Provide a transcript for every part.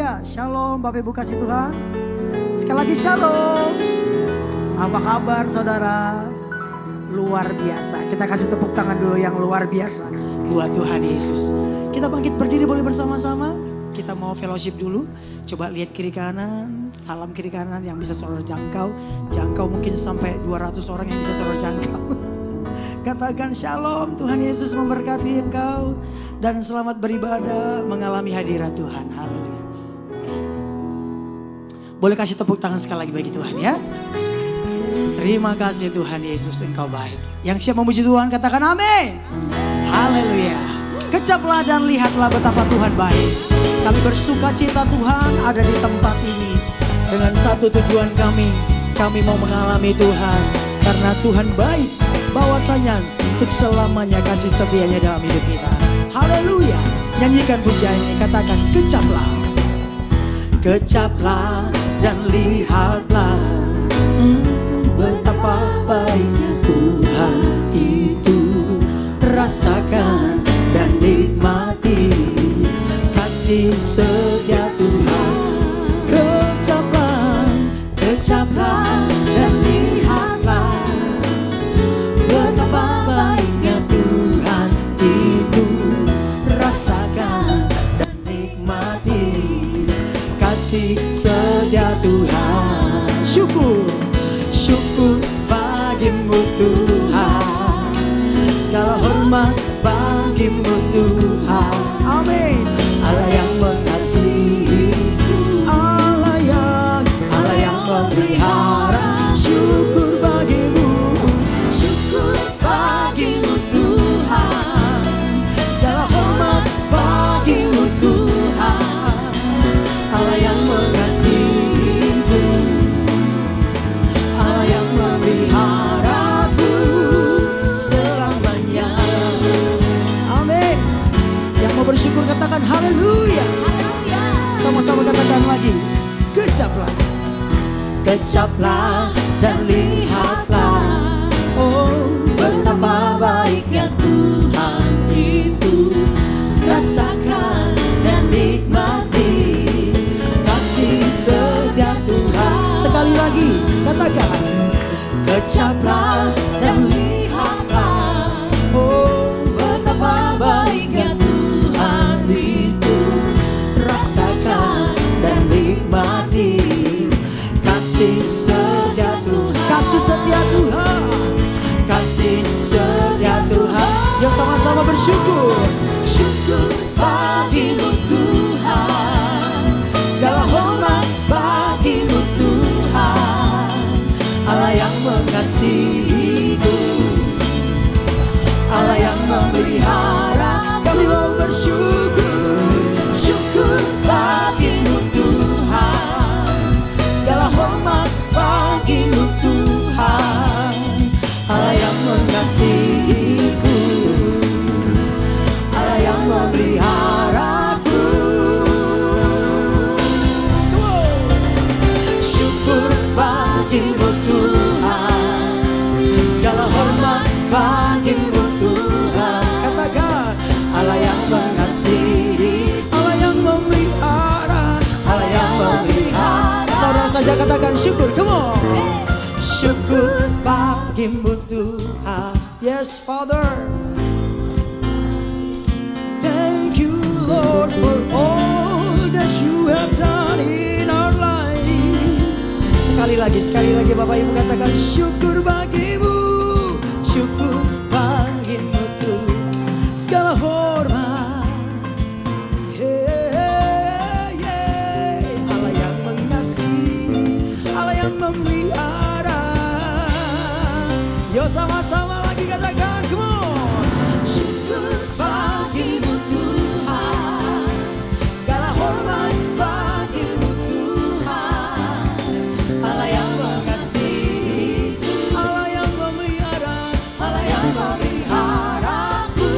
Haleluya. Shalom Bapak Ibu kasih Tuhan. Sekali lagi shalom. Apa kabar saudara? Luar biasa. Kita kasih tepuk tangan dulu yang luar biasa buat Tuhan Yesus. Kita bangkit berdiri boleh bersama-sama. Kita mau fellowship dulu. Coba lihat kiri kanan. Salam kiri kanan yang bisa saudara jangkau. Jangkau mungkin sampai 200 orang yang bisa saudara jangkau. Katakan shalom, Tuhan Yesus memberkati engkau. Dan selamat beribadah mengalami hadirat Tuhan. Haleluya. Boleh kasih tepuk tangan sekali lagi bagi Tuhan ya. Terima kasih Tuhan Yesus, engkau baik. Yang siap memuji Tuhan katakan amin. Haleluya. Kecaplah dan lihatlah betapa Tuhan baik. Kami bersuka cita Tuhan ada di tempat ini. Dengan satu tujuan kami mau mengalami Tuhan. Karena Tuhan baik. Bahwasanya untuk selamanya kasih setianya dalam hidup kita. Haleluya. Nyanyikan pujian ini, katakan kecaplah. Kecaplah dan lihatlah betapa baiknya Tuhan itu. Rasakan dan nikmati kasih setia Tuhan. Kecaplah, kecaplah dan lihatlah betapa baiknya Tuhan itu. Rasakan dan nikmati kasih setia Tuhan. Syukur, syukur bagimu Tuhan. Segala hormat bagimu Tuhan. Amin. Allah yang mengasihiku, Allah yang memelihara. Syukur bagimu, syukur bagimu Tuhan. Segala hormat bagimu Tuhan. Allah yang mengasihiku, Allah yang memeliharaku selamanya. Amin. Yang mau bersyukur katakan haleluya. Sama-sama katakan lagi. Kecaplah, kecaplah dan lihatlah. Oh, betapa baiknya Tuhan itu. Rasakan dan nikmati kasih setia Tuhan. Sekali lagi katakan kecaplah dan lihatlah. Oh, betapa baiknya Tuhan itu. Rasakan dan nikmati kasih setia Tuhan. Kasih setia Tuhan. Kasih setia Tuhan. Yuk sama-sama bersyukur. Syukur bagimu Tuhan. Segala hormat bagimu Tuhan. Allah yang mengasihiku, Allah yang memelihara. Kami mau bersyukur. Syukur bagimu Tuhan. Segala hormat bagimu Tuhan. Allah yang mengasihiku, Allah yang memeliharaku. Syukur bagimu Tuhan. Segala hormat bagimu Tuhan. Katakan Allah yang mengasihi, Allah yang memelihara, Allah yang memelihara. Saudara saja katakan syukur, come on. Syukur bagimu Tuhan. Yes Father. Thank you Lord for all that you have done in our life. Sekali lagi Bapak Ibu katakan syukur bagimu. Syukur bagimu Tuhan. Segala hormat. Allah yang mengasihi, Allah yang memelihara. Yo sama-sama lagi katakan come on. Syukur bagimu Tuhan. Segala hormat bagimu Tuhan. Allah yang mengasihi, Allah yang memelihara, Allah yang memeliharaku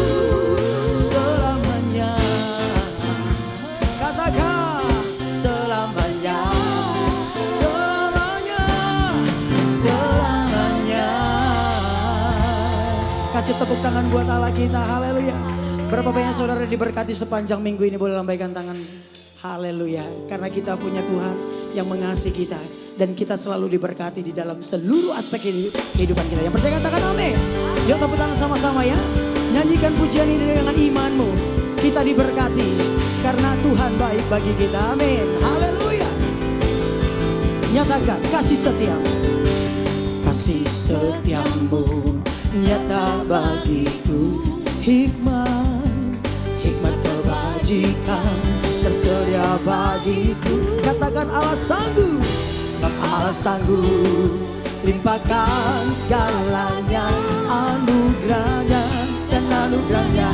selamanya. Katakan selamanya, selamanya, selamanya. Kasih tepuk tangan buat Allah kita, haleluya. Berapa banyak saudara diberkati sepanjang minggu ini, boleh lambaikan tangan. Haleluya. Karena kita punya Tuhan yang mengasihi kita. Dan kita selalu diberkati di dalam seluruh aspek kehidupan kita. Yang percaya katakan amin. Yuk tepuk tangan sama-sama ya. Nyanyikan pujian ini dengan imanmu. Kita diberkati karena Tuhan baik bagi kita. Amin. Haleluya. Nyatakan kasih setiamu. Kasih setiamu nyata bagiku. Hikmat kebajikan tersedia bagiku. Katakan Allah sanggup. Sebab Allah sanggup limpahkan segalanya. Anugerahnya dan anugerahnya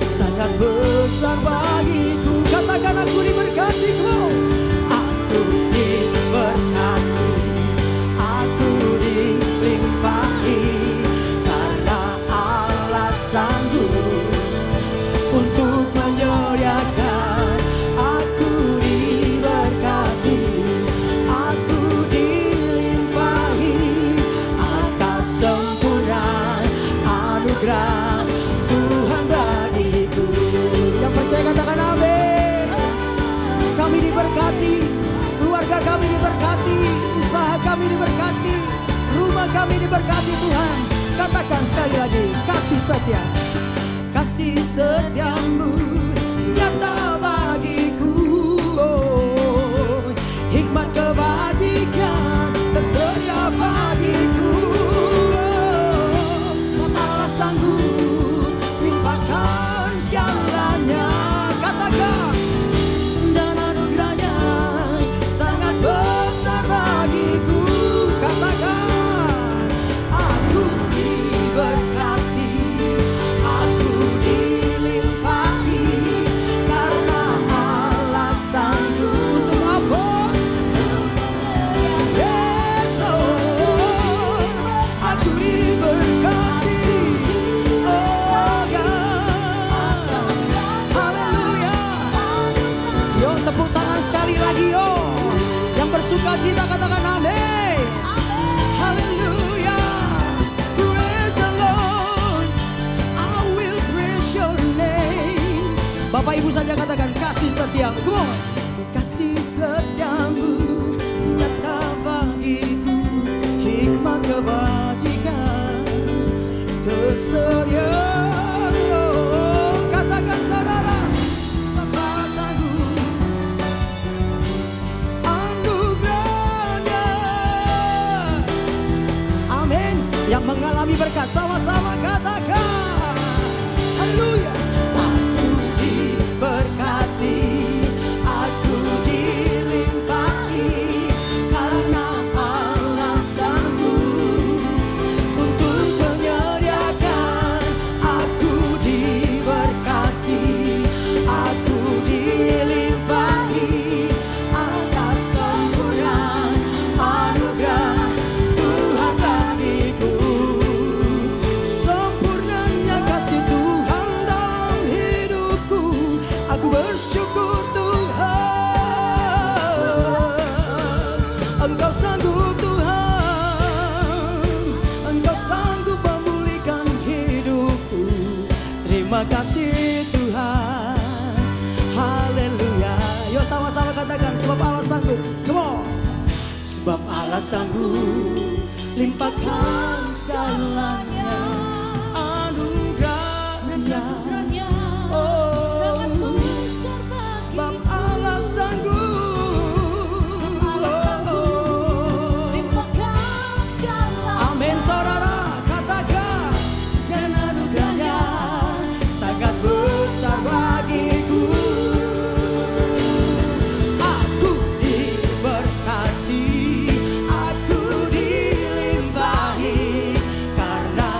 sangat besar bagiku. Katakan aku diberkati. Aku diberkati, aku dilimpahi, karena Allah sanggup untuk menyediakan. Aku diberkati, aku dilimpahi atas sempurna anugerah Tuhan bagiku. Yang percaya katakan amin. Kami diberkati, keluarga kami diberkati, usaha kami diberkati, rumah kami diberkati Tuhan. Katakan sekali lagi, kasih setia. Kasih setiamu nyata bagiku. Hikmat kebajikan tersedia bagiku. Allah sanggup limpahkan segalanya. Katakan, dan anugerahnya sangat besar bagiku. Katakan, aku diberkati, aku dilimpahi, karena Allah sanggup untuk apa? Yes Lord, aku diberkati. Oh God, haleluya. Yuk tepuk tangan sekali lagi yuk. Yang bersuka cita katakan amin. Haleluya. Praise the Lord, I will praise your name. Bapak ibu saja katakan kasih setiamu. Come on. Kasih setiamu nyata bagiku. Hikmat kebajikan tersedia. Katakan saudara, Allah sanggup anugerahnya. Amin. Yang mengalami berkat sama-sama katakan haleluya. Aku diberkati, aku dilimpahi, karena Allah sanggup untuk menyediakan. Aku diberkati, aku dilimpahi atas sempurna anugerah Tuhan bagiku. Sempurnanya kasih Tuhan dalam hidupku. Aku bersyukur Tuhan, Engkau sanggup Tuhan, Engkau sanggup memulihkan hidupku. Terima kasih Tuhan. Haleluya. Yuk sama-sama katakan, sebab Allah sanggup. Come on. Sebab Allah sanggup limpahkan segalanya. Anugerahnya oh, sebab Allah sanggup. Amin saudara, katakan, dan anugerahnya sangat besar bagiku. Aku diberkati, aku dilimpahi, karena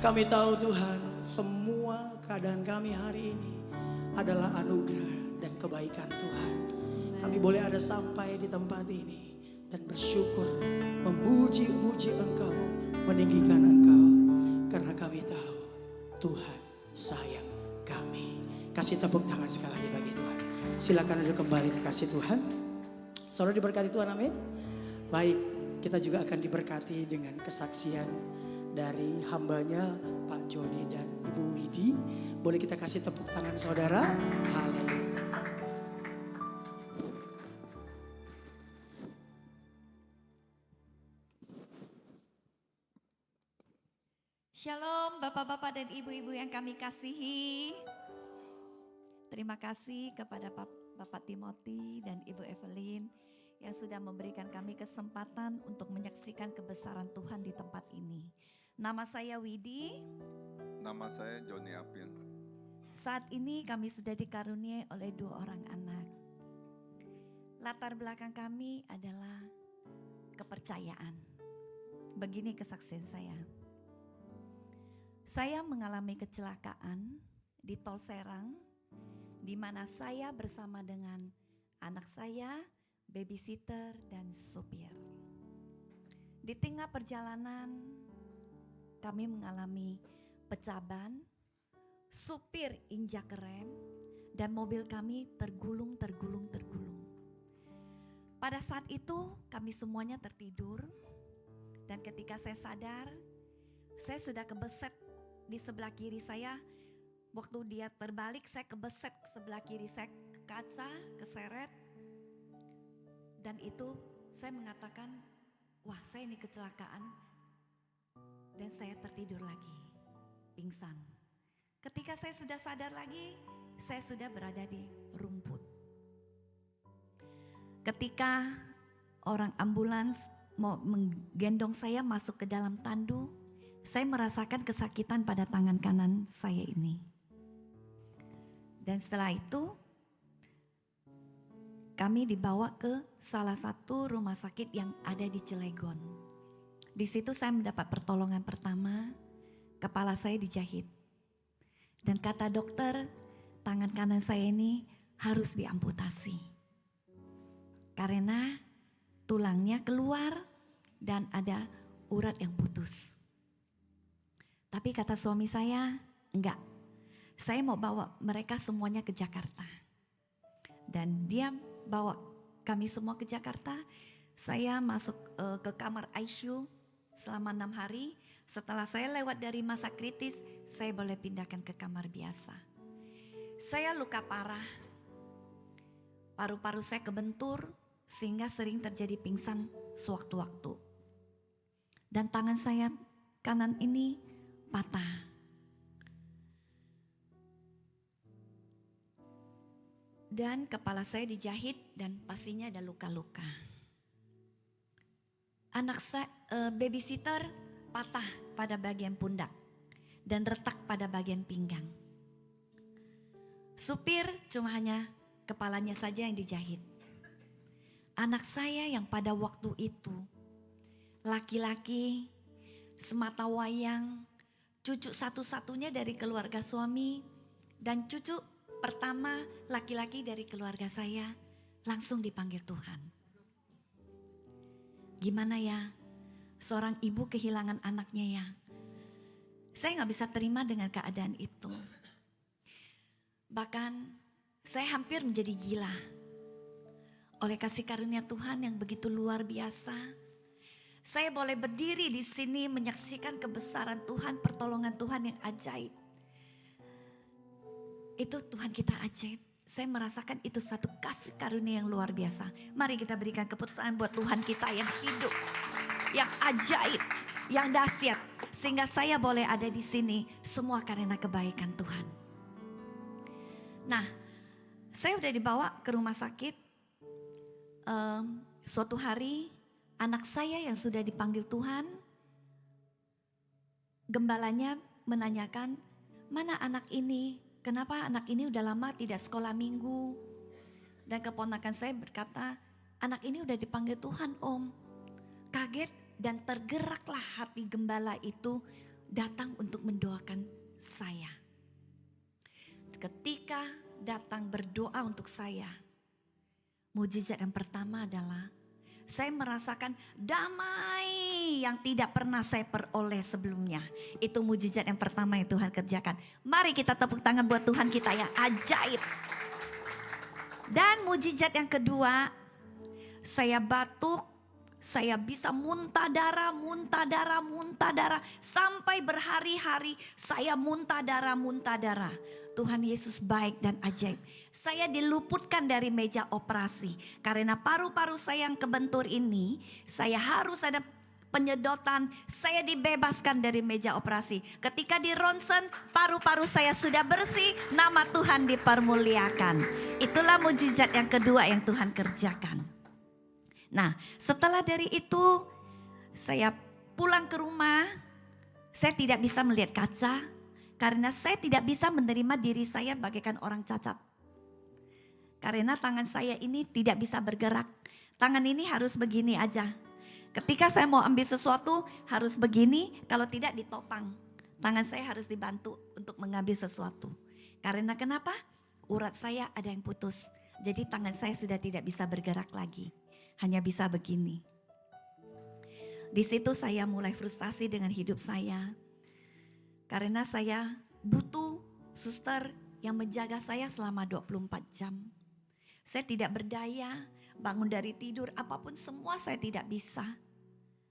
Kami tahu Tuhan, semua keadaan kami hari ini adalah anugerah dan kebaikan Tuhan. Kami boleh ada sampai di tempat ini dan bersyukur, memuji-muji Engkau, meninggikan Engkau. Karena kami tahu Tuhan sayang kami. Kasih tepuk tangan sekali lagi bagi Tuhan. Silakan duduk kembali, kasih Tuhan. Saudara diberkati Tuhan, amin. Baik, kita juga akan diberkati dengan kesaksian dari hambanya Pak Joni dan Ibu Widi. Boleh kita kasih tepuk tangan saudara? Haleluya. Shalom Bapak-Bapak dan Ibu-Ibu yang kami kasihi. Terima kasih kepada Bapak Timothy dan Ibu Evelyn yang sudah memberikan kami kesempatan untuk menyaksikan kebesaran Tuhan di tempat ini. Nama saya Widi. Nama saya Joni Apin. Saat ini kami sudah dikaruniai oleh 2 orang anak. Latar belakang kami adalah kepercayaan. Begini kesaksian saya. Saya mengalami kecelakaan di Tol Serang, di mana saya bersama dengan anak saya, babysitter, dan supir. Di tengah perjalanan, kami mengalami pecah ban, supir injak rem, dan mobil kami tergulung. Pada saat itu, kami semuanya tertidur, dan ketika saya sadar, saya sudah kebeset di sebelah kiri saya. Waktu dia terbalik, saya kebeset ke sebelah kiri, saya ke kaca, keseret. Dan itu saya mengatakan, wah saya ini kecelakaan. Dan saya tertidur lagi, pingsan. Ketika saya sudah sadar lagi, saya sudah berada di rumput. Ketika orang ambulans mau menggendong saya masuk ke dalam tandu, saya merasakan kesakitan pada tangan kanan saya ini. Dan setelah itu, kami dibawa ke salah satu rumah sakit yang ada di Cilegon. Di situ saya mendapat pertolongan pertama, kepala saya dijahit. Dan kata dokter, tangan kanan saya ini harus diamputasi. Karena tulangnya keluar dan ada urat yang putus. Tapi kata suami saya, enggak. Saya mau bawa mereka semuanya ke Jakarta. Dan dia bawa kami semua ke Jakarta. Saya masuk ke kamar ICU selama 6 hari. Setelah saya lewat dari masa kritis, saya boleh pindahkan ke kamar biasa. Saya luka parah. Paru-paru saya kebentur sehingga sering terjadi pingsan sewaktu-waktu. Dan tangan saya kanan ini patah. Dan kepala saya dijahit dan pastinya ada luka-luka. Anak saya, babysitter patah pada bagian pundak dan retak pada bagian pinggang. Supir cuma hanya kepalanya saja yang dijahit. Anak saya yang pada waktu itu laki-laki, semata wayang, cucu satu-satunya dari keluarga suami, dan cucu pertama laki-laki dari keluarga saya langsung dipanggil Tuhan. Gimana ya, seorang ibu kehilangan anaknya ya. Saya gak bisa terima dengan keadaan itu. Bahkan saya hampir menjadi gila. Oleh kasih karunia Tuhan yang begitu luar biasa, saya boleh berdiri di sini menyaksikan kebesaran Tuhan, pertolongan Tuhan yang ajaib. Itu Tuhan kita ajaib. Saya merasakan itu satu kasih karunia yang luar biasa. Mari kita berikan keputusan buat Tuhan kita yang hidup, yang ajaib, yang dahsyat. Sehingga saya boleh ada di sini semua karena kebaikan Tuhan. Nah, saya udah dibawa ke rumah sakit. Suatu hari anak saya yang sudah dipanggil Tuhan, gembalanya menanyakan, mana anak ini? Kenapa anak ini udah lama tidak sekolah minggu? Dan keponakan saya berkata, anak ini udah dipanggil Tuhan om. Kaget dan tergeraklah hati gembala itu datang untuk mendoakan saya. Ketika datang berdoa untuk saya, mujizat yang pertama adalah saya merasakan damai yang tidak pernah saya peroleh sebelumnya. Itu mujizat yang pertama yang Tuhan kerjakan. Mari kita tepuk tangan buat Tuhan kita yang ajaib. Dan mujizat yang kedua, saya batuk, saya bisa muntah darah. Sampai berhari-hari saya muntah darah. Tuhan Yesus baik dan ajaib. Saya diluputkan dari meja operasi. Karena paru-paru saya yang kebentur ini, saya harus ada penyedotan. Saya dibebaskan dari meja operasi. Ketika di ronsen, paru-paru saya sudah bersih. Nama Tuhan dipermuliakan. Itulah mujizat yang kedua yang Tuhan kerjakan. Nah, setelah dari itu, saya pulang ke rumah. Saya tidak bisa melihat kaca. Karena saya tidak bisa menerima diri saya bagaikan orang cacat. Karena tangan saya ini tidak bisa bergerak. Tangan ini harus begini aja. Ketika saya mau ambil sesuatu harus begini, kalau tidak ditopang. Tangan saya harus dibantu untuk mengambil sesuatu. Karena kenapa? Urat saya ada yang putus. Jadi tangan saya sudah tidak bisa bergerak lagi. Hanya bisa begini. Di situ saya mulai frustasi dengan hidup saya. Karena saya butuh suster yang menjaga saya selama 24 jam. Saya tidak berdaya, bangun dari tidur, apapun semua saya tidak bisa.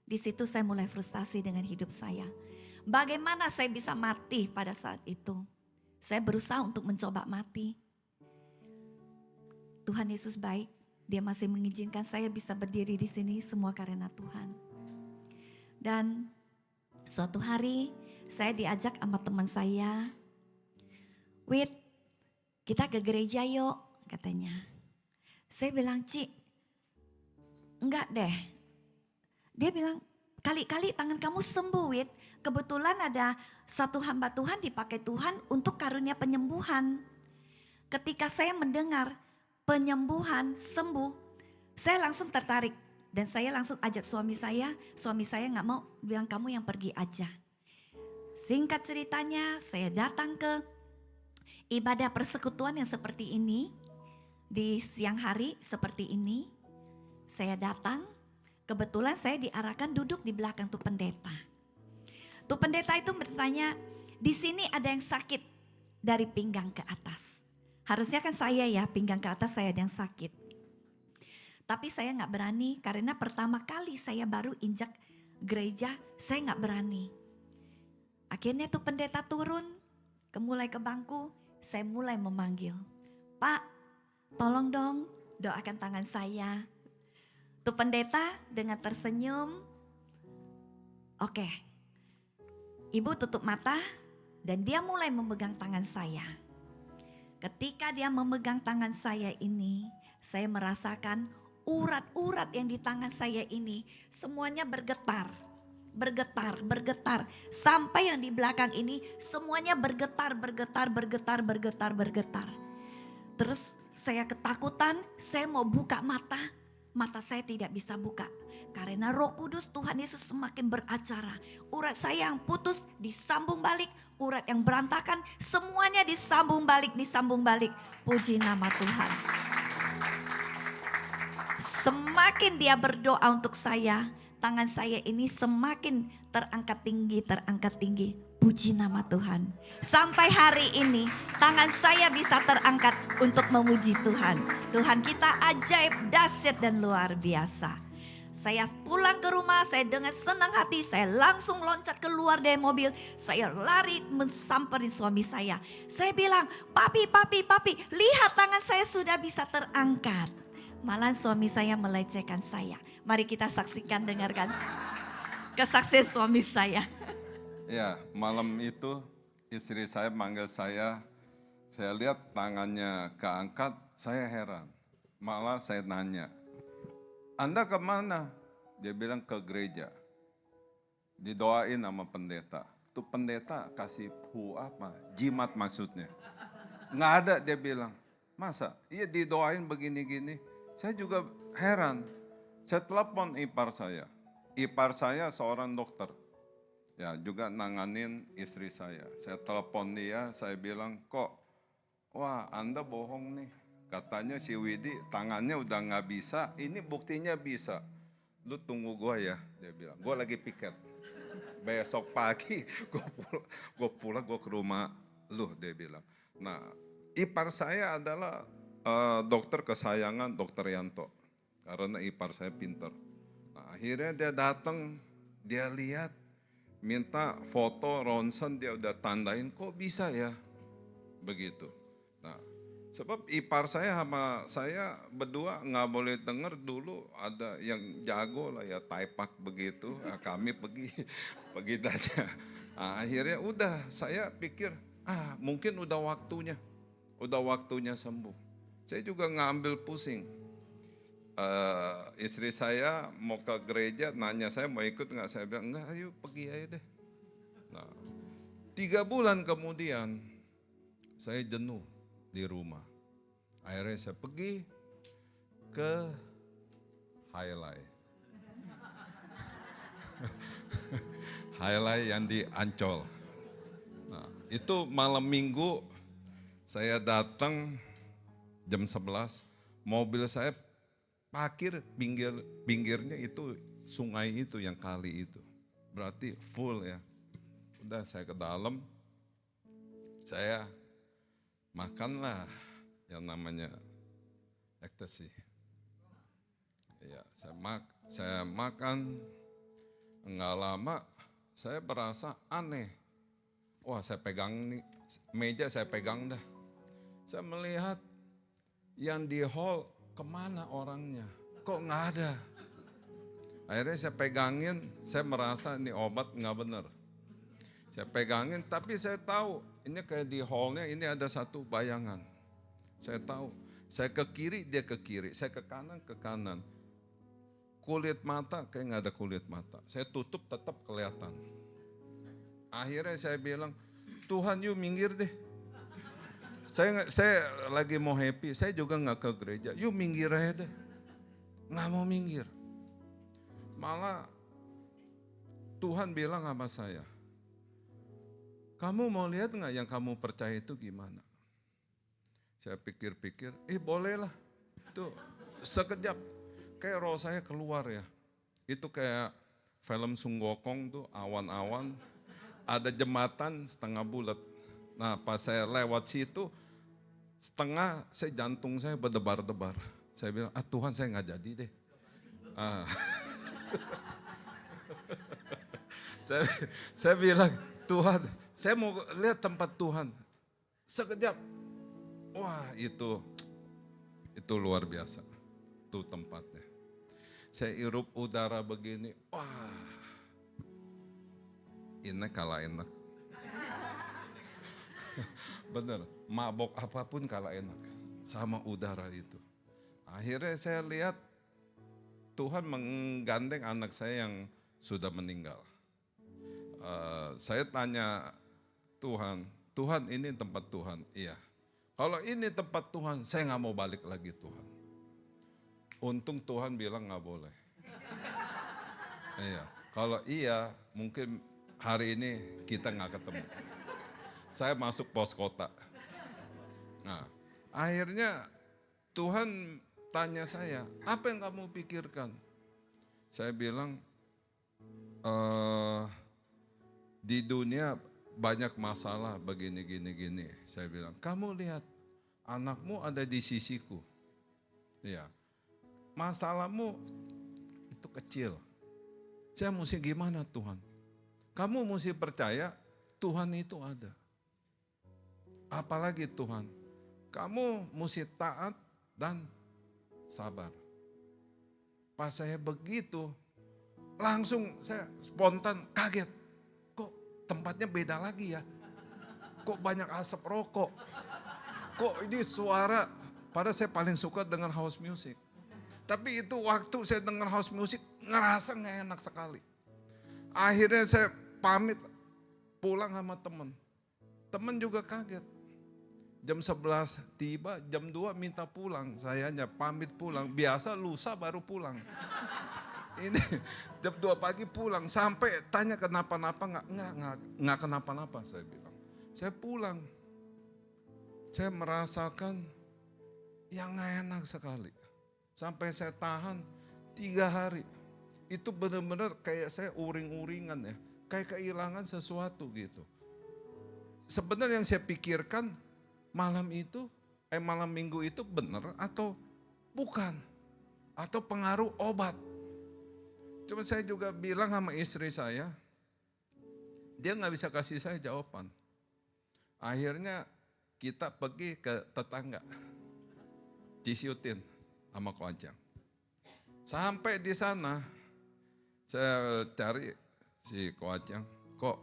Di situ saya mulai frustasi dengan hidup saya. Bagaimana saya bisa mati pada saat itu? Saya berusaha untuk mencoba mati. Tuhan Yesus baik, Dia masih mengizinkan saya bisa berdiri di sini semua karena Tuhan. Dan suatu hari saya diajak sama teman saya, Wit, kita ke gereja yuk, katanya. Saya bilang, Ci, enggak deh. Dia bilang, kali-kali tangan kamu sembuh, Wit. Kebetulan ada satu hamba Tuhan dipakai Tuhan untuk karunia penyembuhan. Ketika saya mendengar penyembuhan, sembuh, saya langsung tertarik. Dan saya langsung ajak suami saya nggak mau, bilang kamu yang pergi aja. Singkat ceritanya, saya datang ke ibadah persekutuan yang seperti ini. Di siang hari seperti ini, saya datang. Kebetulan saya diarahkan duduk di belakang tuh pendeta. Tuh pendeta itu bertanya, di sini ada yang sakit dari pinggang ke atas. Harusnya kan saya ya, pinggang ke atas saya ada yang sakit. Tapi saya gak berani karena pertama kali saya baru injak gereja, saya gak berani. Akhirnya tuh pendeta turun, mulai ke bangku, saya mulai memanggil. Pak, tolong dong doakan tangan saya. Tuh pendeta dengan tersenyum, oke. Ibu tutup mata dan dia mulai memegang tangan saya. Ketika dia memegang tangan saya ini, saya merasakan urat-urat yang di tangan saya ini semuanya bergetar. Sampai yang di belakang ini semuanya bergetar. Terus saya ketakutan, saya mau buka mata. Mata saya tidak bisa buka. Karena Roh Kudus Tuhan Yesus semakin beracara. Urat saya yang putus disambung balik. Urat yang berantakan semuanya disambung balik. Puji nama Tuhan. Semakin dia berdoa untuk saya, tangan saya ini semakin terangkat tinggi. Puji nama Tuhan. Sampai hari ini tangan saya bisa terangkat untuk memuji Tuhan. Tuhan kita ajaib, dahsyat dan luar biasa. Saya pulang ke rumah, saya dengan senang hati, saya langsung loncat keluar dari mobil. Saya lari mensamperin suami saya. Saya bilang, papi, lihat tangan saya sudah bisa terangkat. Malah suami saya melecehkan saya. Mari kita saksikan, dengarkan kesaksian suami saya. Ya, malam itu istri saya manggil saya lihat tangannya keangkat, saya heran. Malah saya nanya, Anda kemana? Dia bilang ke gereja. Didoain sama pendeta. Tuh pendeta kasih apa? Jimat maksudnya. Nggak ada dia bilang. Masa? Iya didoain begini-gini. Saya juga heran. Saya telepon ipar saya. Ipar saya seorang dokter. Ya juga nanganin istri saya. Saya telepon dia, saya bilang, kok wah Anda bohong nih. Katanya si Widi tangannya udah nggak bisa, ini buktinya bisa. Lu tunggu gue ya, dia bilang. Gue lagi piket. Besok pagi gue ke rumah lu, dia bilang. Nah, ipar saya adalah dokter kesayangan Dokter Yanto. Karena ipar saya pinter. Nah, akhirnya dia datang, dia lihat, minta foto ronsen, dia udah tandain, kok bisa ya begitu. Nah, sebab ipar saya sama saya berdua nggak boleh denger, dulu ada yang jago lah ya, taipak begitu. Nah, kami pergi aja. Nah, akhirnya udah saya pikir mungkin udah waktunya sembuh. Saya juga ngambil pusing. Istri saya mau ke gereja, nanya saya mau ikut nggak, saya bilang enggak, ayo pergi aja deh. Nah, 3 bulan kemudian saya jenuh di rumah. Akhirnya saya pergi ke Highlight. Highlight yang di Ancol. Nah, itu malam minggu saya datang jam 11, mobil saya parkir pinggirnya itu sungai itu yang kali itu. Berarti full ya. Udah saya ke dalam, saya makanlah yang namanya ecstasy. Ya, saya makan, enggak lama saya berasa aneh. Wah, saya pegang nih, meja saya pegang dah. Saya melihat yang di hall, kemana orangnya? Kok nggak ada? Akhirnya saya pegangin, saya merasa ini obat nggak benar. Saya pegangin, tapi saya tahu ini kayak di hallnya ini ada satu bayangan. Saya tahu, saya ke kiri, dia ke kiri, saya ke kanan. Kulit mata kayak nggak ada kulit mata. Saya tutup tetap kelihatan. Akhirnya saya bilang, Tuhan yuk minggir deh. Saya lagi mau happy, saya juga nggak ke gereja. Yuk minggir aja deh. Nggak mau minggir. Malah Tuhan bilang sama saya, kamu mau lihat nggak yang kamu percaya itu gimana? Saya pikir-pikir, boleh lah. Itu sekejap, kayak roh saya keluar ya. Itu kayak film Sung Gokong tuh, awan-awan, ada jembatan setengah bulat. Nah pas saya lewat situ, setengah jantung saya berdebar-debar. Saya bilang, Tuhan saya nggak jadi deh. Saya bilang, Tuhan, saya mau lihat tempat Tuhan. Sekejap, wah itu luar biasa. Itu tempatnya. Saya hirup udara begini, wah ini kalah enak. Bener, mabok apapun kalah enak sama udara itu. Akhirnya saya lihat Tuhan menggandeng anak saya yang sudah meninggal. Saya tanya Tuhan ini tempat Tuhan? Iya. Kalau ini tempat Tuhan, saya nggak mau balik lagi Tuhan. Untung Tuhan bilang nggak boleh. Iya. Kalau iya, mungkin hari ini kita nggak ketemu. Saya masuk pos kota. Nah, akhirnya Tuhan tanya saya, apa yang kamu pikirkan? Saya bilang, di dunia banyak masalah begini. Saya bilang, kamu lihat anakmu ada di sisiku. Ya, masalahmu itu kecil. Saya mesti gimana Tuhan? Kamu mesti percaya Tuhan itu ada. Apalagi Tuhan, kamu mesti taat dan sabar. Pas saya begitu, langsung saya spontan kaget. Kok tempatnya beda lagi ya? Kok banyak asap rokok? Kok ini suara, padahal saya paling suka dengar house music. Tapi itu waktu saya dengar house music, ngerasa gak enak sekali. Akhirnya saya pamit pulang sama teman. Teman juga kaget. Jam 11 tiba, jam 2 minta pulang. Sayanya pamit pulang, biasa lusa baru pulang. Ini jam 2 pagi pulang, sampai tanya kenapa-napa, nggak kenapa-napa saya bilang. Saya pulang, saya merasakan yang nggak enak sekali. Sampai saya tahan 3 hari. Itu benar-benar kayak saya uring-uringan ya. Kayak kehilangan sesuatu gitu. Sebenarnya yang saya pikirkan malam minggu itu benar atau bukan. Atau pengaruh obat. Cuma saya juga bilang sama istri saya, dia nggak bisa kasih saya jawaban. Akhirnya kita pergi ke tetangga, Cisiutin sama Koajang. Sampai di sana, saya cari si Koajang, kok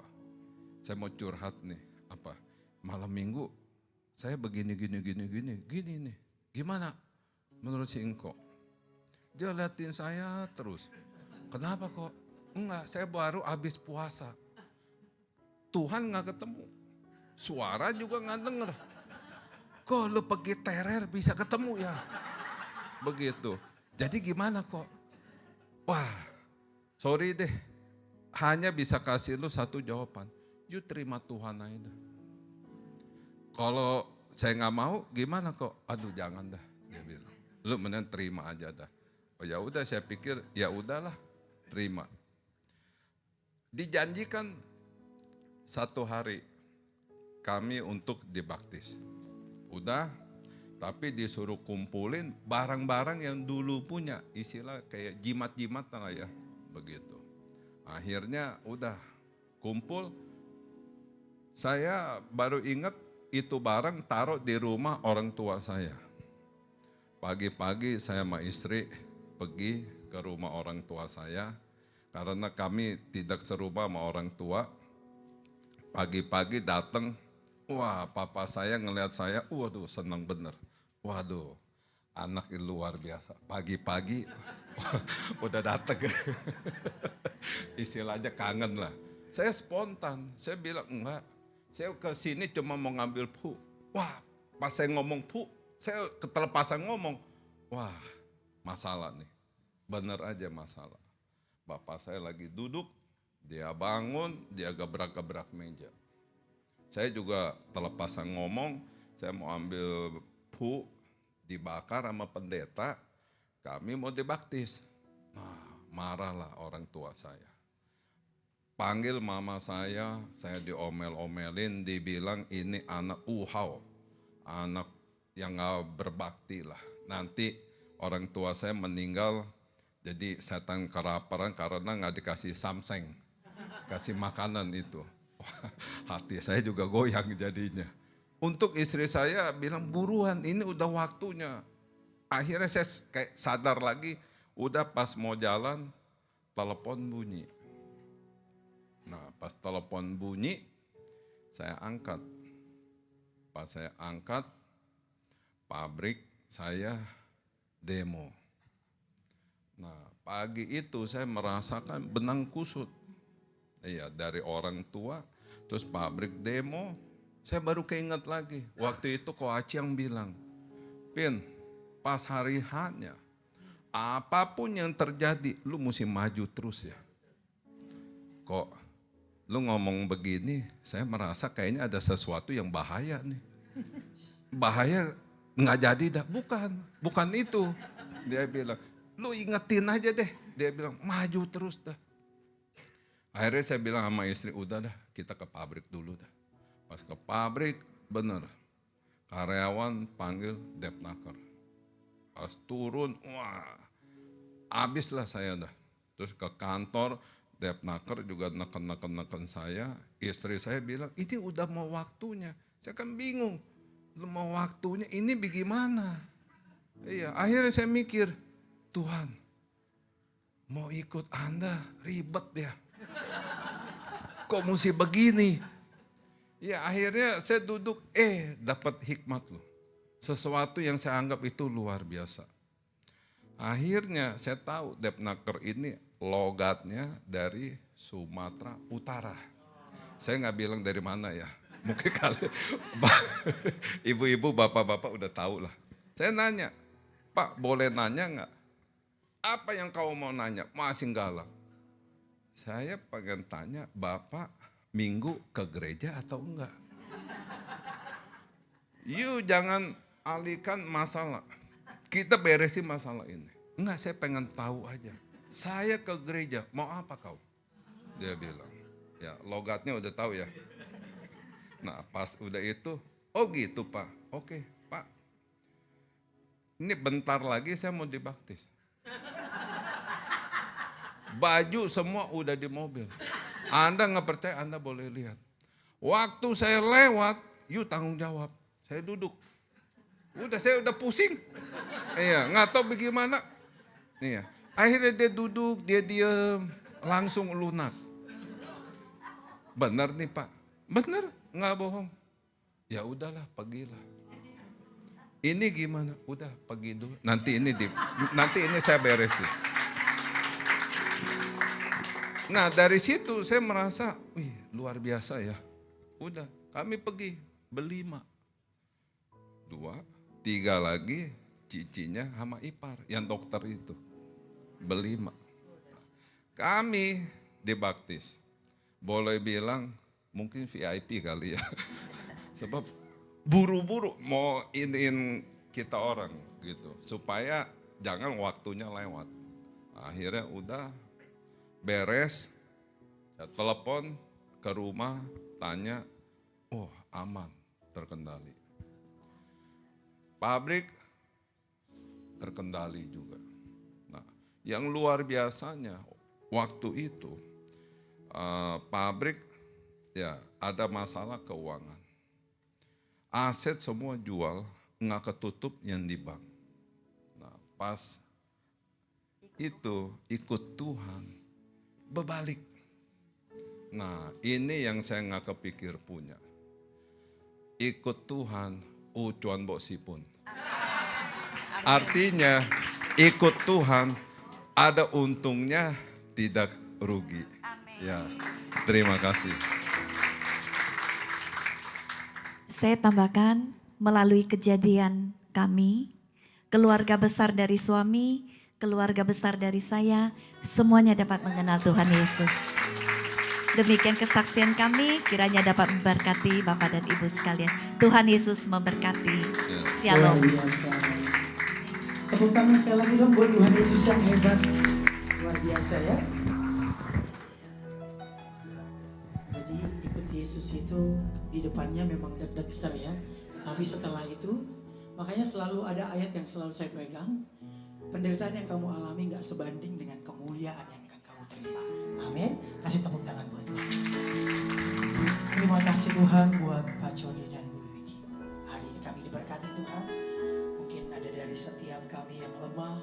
saya mau curhat nih, apa malam minggu saya begini nih, gimana menurut si Engko? Dia liatin saya terus. Kenapa kok? Enggak, saya baru habis puasa. Tuhan gak ketemu. Suara juga gak denger. Kok lu pergi terer bisa ketemu ya? Begitu. Jadi gimana kok? Wah, sorry deh. Hanya bisa kasih lu satu jawaban. You terima Tuhan aja dah. Kalau saya gak mau gimana kok? Aduh jangan dah. Dia bilang. Lu mending terima aja dah. Oh ya udah, saya pikir ya udahlah, terima. Dijanjikan 1 hari kami untuk dibaptis. Udah, tapi disuruh kumpulin barang-barang yang dulu punya, istilah kayak jimat-jimat lah ya, begitu. Akhirnya udah kumpul, saya baru ingat itu barang taruh di rumah orang tua saya. Pagi-pagi saya sama istri pergi ke rumah orang tua saya, karena kami tidak serumah sama orang tua. Pagi-pagi datang, wah papa saya ngelihat saya, waduh senang bener. Waduh anak luar biasa, pagi-pagi udah datang. Istilahnya kangen lah. Saya spontan, saya bilang enggak, saya ke sini cuma mau ngambil pu. Wah pas saya ngomong pu, saya ketelepasan ngomong, wah masalah nih, bener aja masalah. Bapak saya lagi duduk, dia bangun, dia gebrak-gebrak meja. Saya juga telepasan ngomong, saya mau ambil pu, dibakar sama pendeta, kami mau dibaptis. Nah, marahlah orang tua saya. Panggil mama saya diomel-omelin, dibilang ini anak uhau, anak yang gak berbakti lah. Nanti orang tua saya meninggal jadi setan kelaparan karena gak dikasih samseng, kasih makanan itu. Hati saya juga goyang jadinya. Untuk istri saya bilang buruan, ini udah waktunya. Akhirnya saya kayak sadar lagi, udah pas mau jalan, telepon bunyi. Nah pas telepon bunyi, saya angkat. Pas saya angkat, pabrik saya demo. Nah pagi itu saya merasakan benang kusut. Iya dari orang tua, terus pabrik demo, saya baru keinget lagi. Waktu itu Koaci yang bilang, Pin pas hari H-nya, apapun yang terjadi lu mesti maju terus ya. Kok lu ngomong begini, saya merasa kayaknya ada sesuatu yang bahaya nih. Bahaya nggak jadi dah, bukan itu. Dia bilang, lu ingetin aja deh. Dia bilang, maju terus dah. Akhirnya saya bilang sama istri, udah dah kita ke pabrik dulu dah. Pas ke pabrik, bener. Karyawan panggil Depnaker. Pas turun, wah habislah saya dah. Terus ke kantor, Depnaker juga neken saya. Istri saya bilang, ini udah mau waktunya. Saya kan bingung, lu mau waktunya ini bagaimana? Iya, akhirnya saya mikir, Tuhan mau ikut Anda ribet ya. Kok mesti begini? Ya akhirnya saya duduk, dapat hikmat loh. Sesuatu yang saya anggap itu luar biasa. Akhirnya saya tahu Depnaker ini logatnya dari Sumatera Utara. Saya nggak bilang dari mana ya. Mungkin kali ibu-ibu, bapak-bapak udah tahu lah. Saya nanya, Pak boleh nanya nggak? apa yang kau mau nanya? Masih galak. Saya pengen tanya, Bapak minggu ke gereja atau enggak? You jangan alihkan masalah. Kita beresin masalah ini. Enggak, saya pengen tahu aja. Saya ke gereja, mau apa kau? Dia bilang, ya logatnya udah tahu ya. Nah pas udah itu, oh gitu Pak. Oke Pak, ini bentar lagi saya mau dibaptis. Baju semua udah di mobil. Anda nggak percaya, Anda boleh lihat. Waktu saya lewat, you tanggung jawab. Saya duduk. Saya udah pusing. Iya, nggak tahu bagaimana. Iya. Akhirnya dia duduk, dia diem, langsung lunak. Benar nih Pak, benar, nggak bohong. Ya udahlah, pergilah. Ini gimana? Udah, pergi dulu. Nanti ini saya beresin. Nah dari situ saya merasa, wih luar biasa ya. Udah, kami pergi berlima. 2, 3 lagi cicinya sama ipar yang dokter itu. Berlima. Kami dibaptis. Boleh bilang mungkin VIP kali ya. Sebab buru-buru mau iniin kita orang gitu. Supaya jangan waktunya lewat. Akhirnya udah beres. Saya telepon ke rumah tanya, oh aman, terkendali. Pabrik terkendali juga. Nah, yang luar biasanya waktu itu pabrik ya ada masalah keuangan. Aset semua jual, nggak ketutup yang di bank. Nah, pas itu ikut Tuhan, berbalik. Nah, ini yang saya nggak kepikir punya. Ikut Tuhan, cuan bosipun. Artinya ikut Tuhan ada untungnya, tidak rugi. Ya, terima kasih. Saya tambahkan melalui kejadian kami, keluarga besar dari suami, keluarga besar dari saya, semuanya dapat mengenal Tuhan Yesus. Demikian kesaksian kami, kiranya dapat memberkati Bapak dan Ibu sekalian. Tuhan Yesus memberkati. Shalom. Luar biasa. Tepuk tangan sekali lagi dong buat Tuhan Yesus yang hebat. Luar biasa ya. Jadi ikut Yesus itu di depannya memang deg-deg ser ya. Tapi setelah itu, makanya selalu ada ayat yang selalu saya pegang. Penderitaan yang kamu alami gak sebanding dengan kemuliaan yang akan kamu terima. Amin. Kasih tepuk tangan buat Tuhan Yesus. Terima kasih Tuhan buat Pak Joni dan Bu Widi. Hari ini kami diberkati Tuhan. Mungkin ada dari setiap kami yang lemah.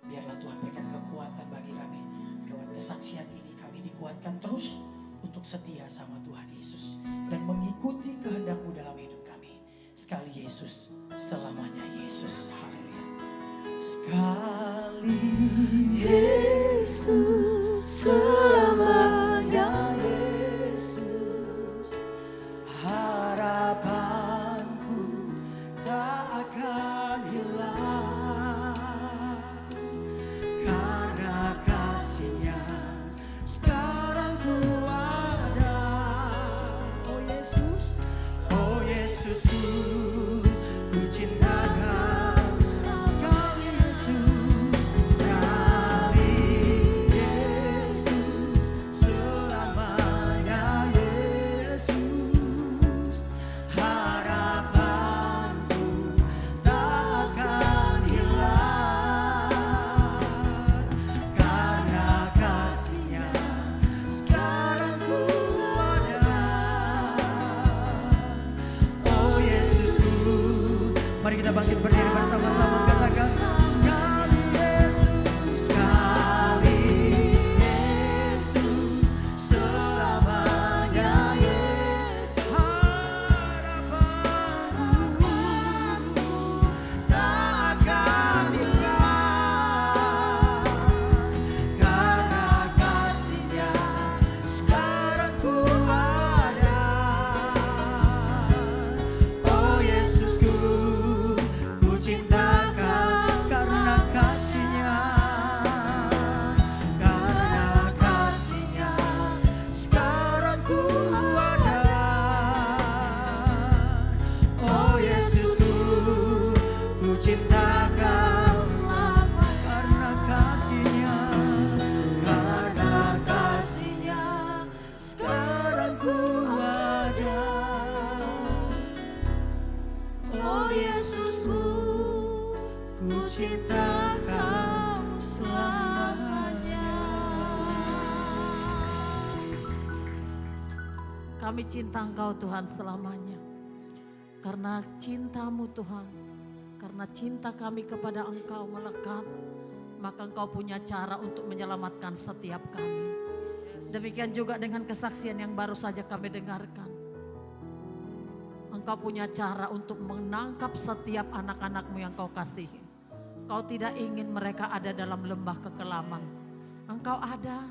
Biarlah Tuhan berikan kekuatan bagi kami. Lewat kesaksian ini kami dikuatkan terus untuk setia sama Tuhan Yesus. Dan mengikuti kehendak-Mu dalam hidup kami. Sekali Yesus, selamanya Yesus. Haleluya. Sekali Yesus, selamanya Yesus. Harapanku tak akan hilang. Karena kasih-Nya sekarang ku ada. Oh Yesus, ku cintakan sekali Yesus, sekali Yesus, selamanya Yesus. Harapanku tak akan hilang. Karena kasih-Nya sekarang ku ada. Oh Yesusku, mari kita bangkit berdiri bersama-sama katakan sekali Yesus, sekali Yesus, selamanya Yesus. Harapanku tak akan hilang. Karena kasih-Nya sekarang ku ada. Oh Yesusku, ku Kami cinta Engkau Tuhan selamanya. Karena cinta-Mu Tuhan, karena cinta kami kepada Engkau melekat, maka Engkau punya cara untuk menyelamatkan setiap kami. Demikian juga dengan kesaksian yang baru saja kami dengarkan. Engkau punya cara untuk menangkap setiap anak-anak-Mu yang Kau kasihi. Kau tidak ingin mereka ada dalam lembah kekelaman. Engkau ada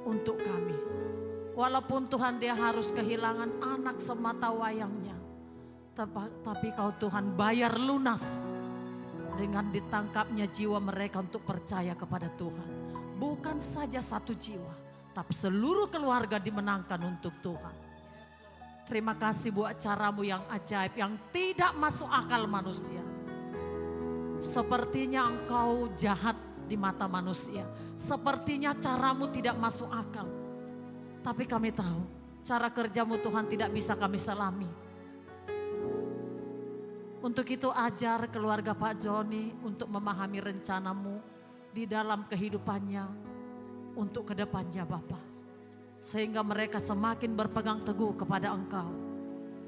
untuk kami. Walaupun Tuhan dia harus kehilangan anak semata wayangnya. Tapi Kau Tuhan bayar lunas dengan ditangkapnya jiwa mereka untuk percaya kepada Tuhan. Bukan saja satu jiwa, tapi seluruh keluarga dimenangkan untuk Tuhan. Terima kasih buat cara-Mu yang ajaib, yang tidak masuk akal manusia. Sepertinya Engkau jahat di mata manusia. Sepertinya cara-Mu tidak masuk akal. Tapi kami tahu cara kerja-Mu Tuhan tidak bisa kami selami. Untuk itu ajar keluarga Pak Joni untuk memahami rencana-Mu di dalam kehidupannya untuk kedepannya Bapa. Sehingga mereka semakin berpegang teguh kepada Engkau.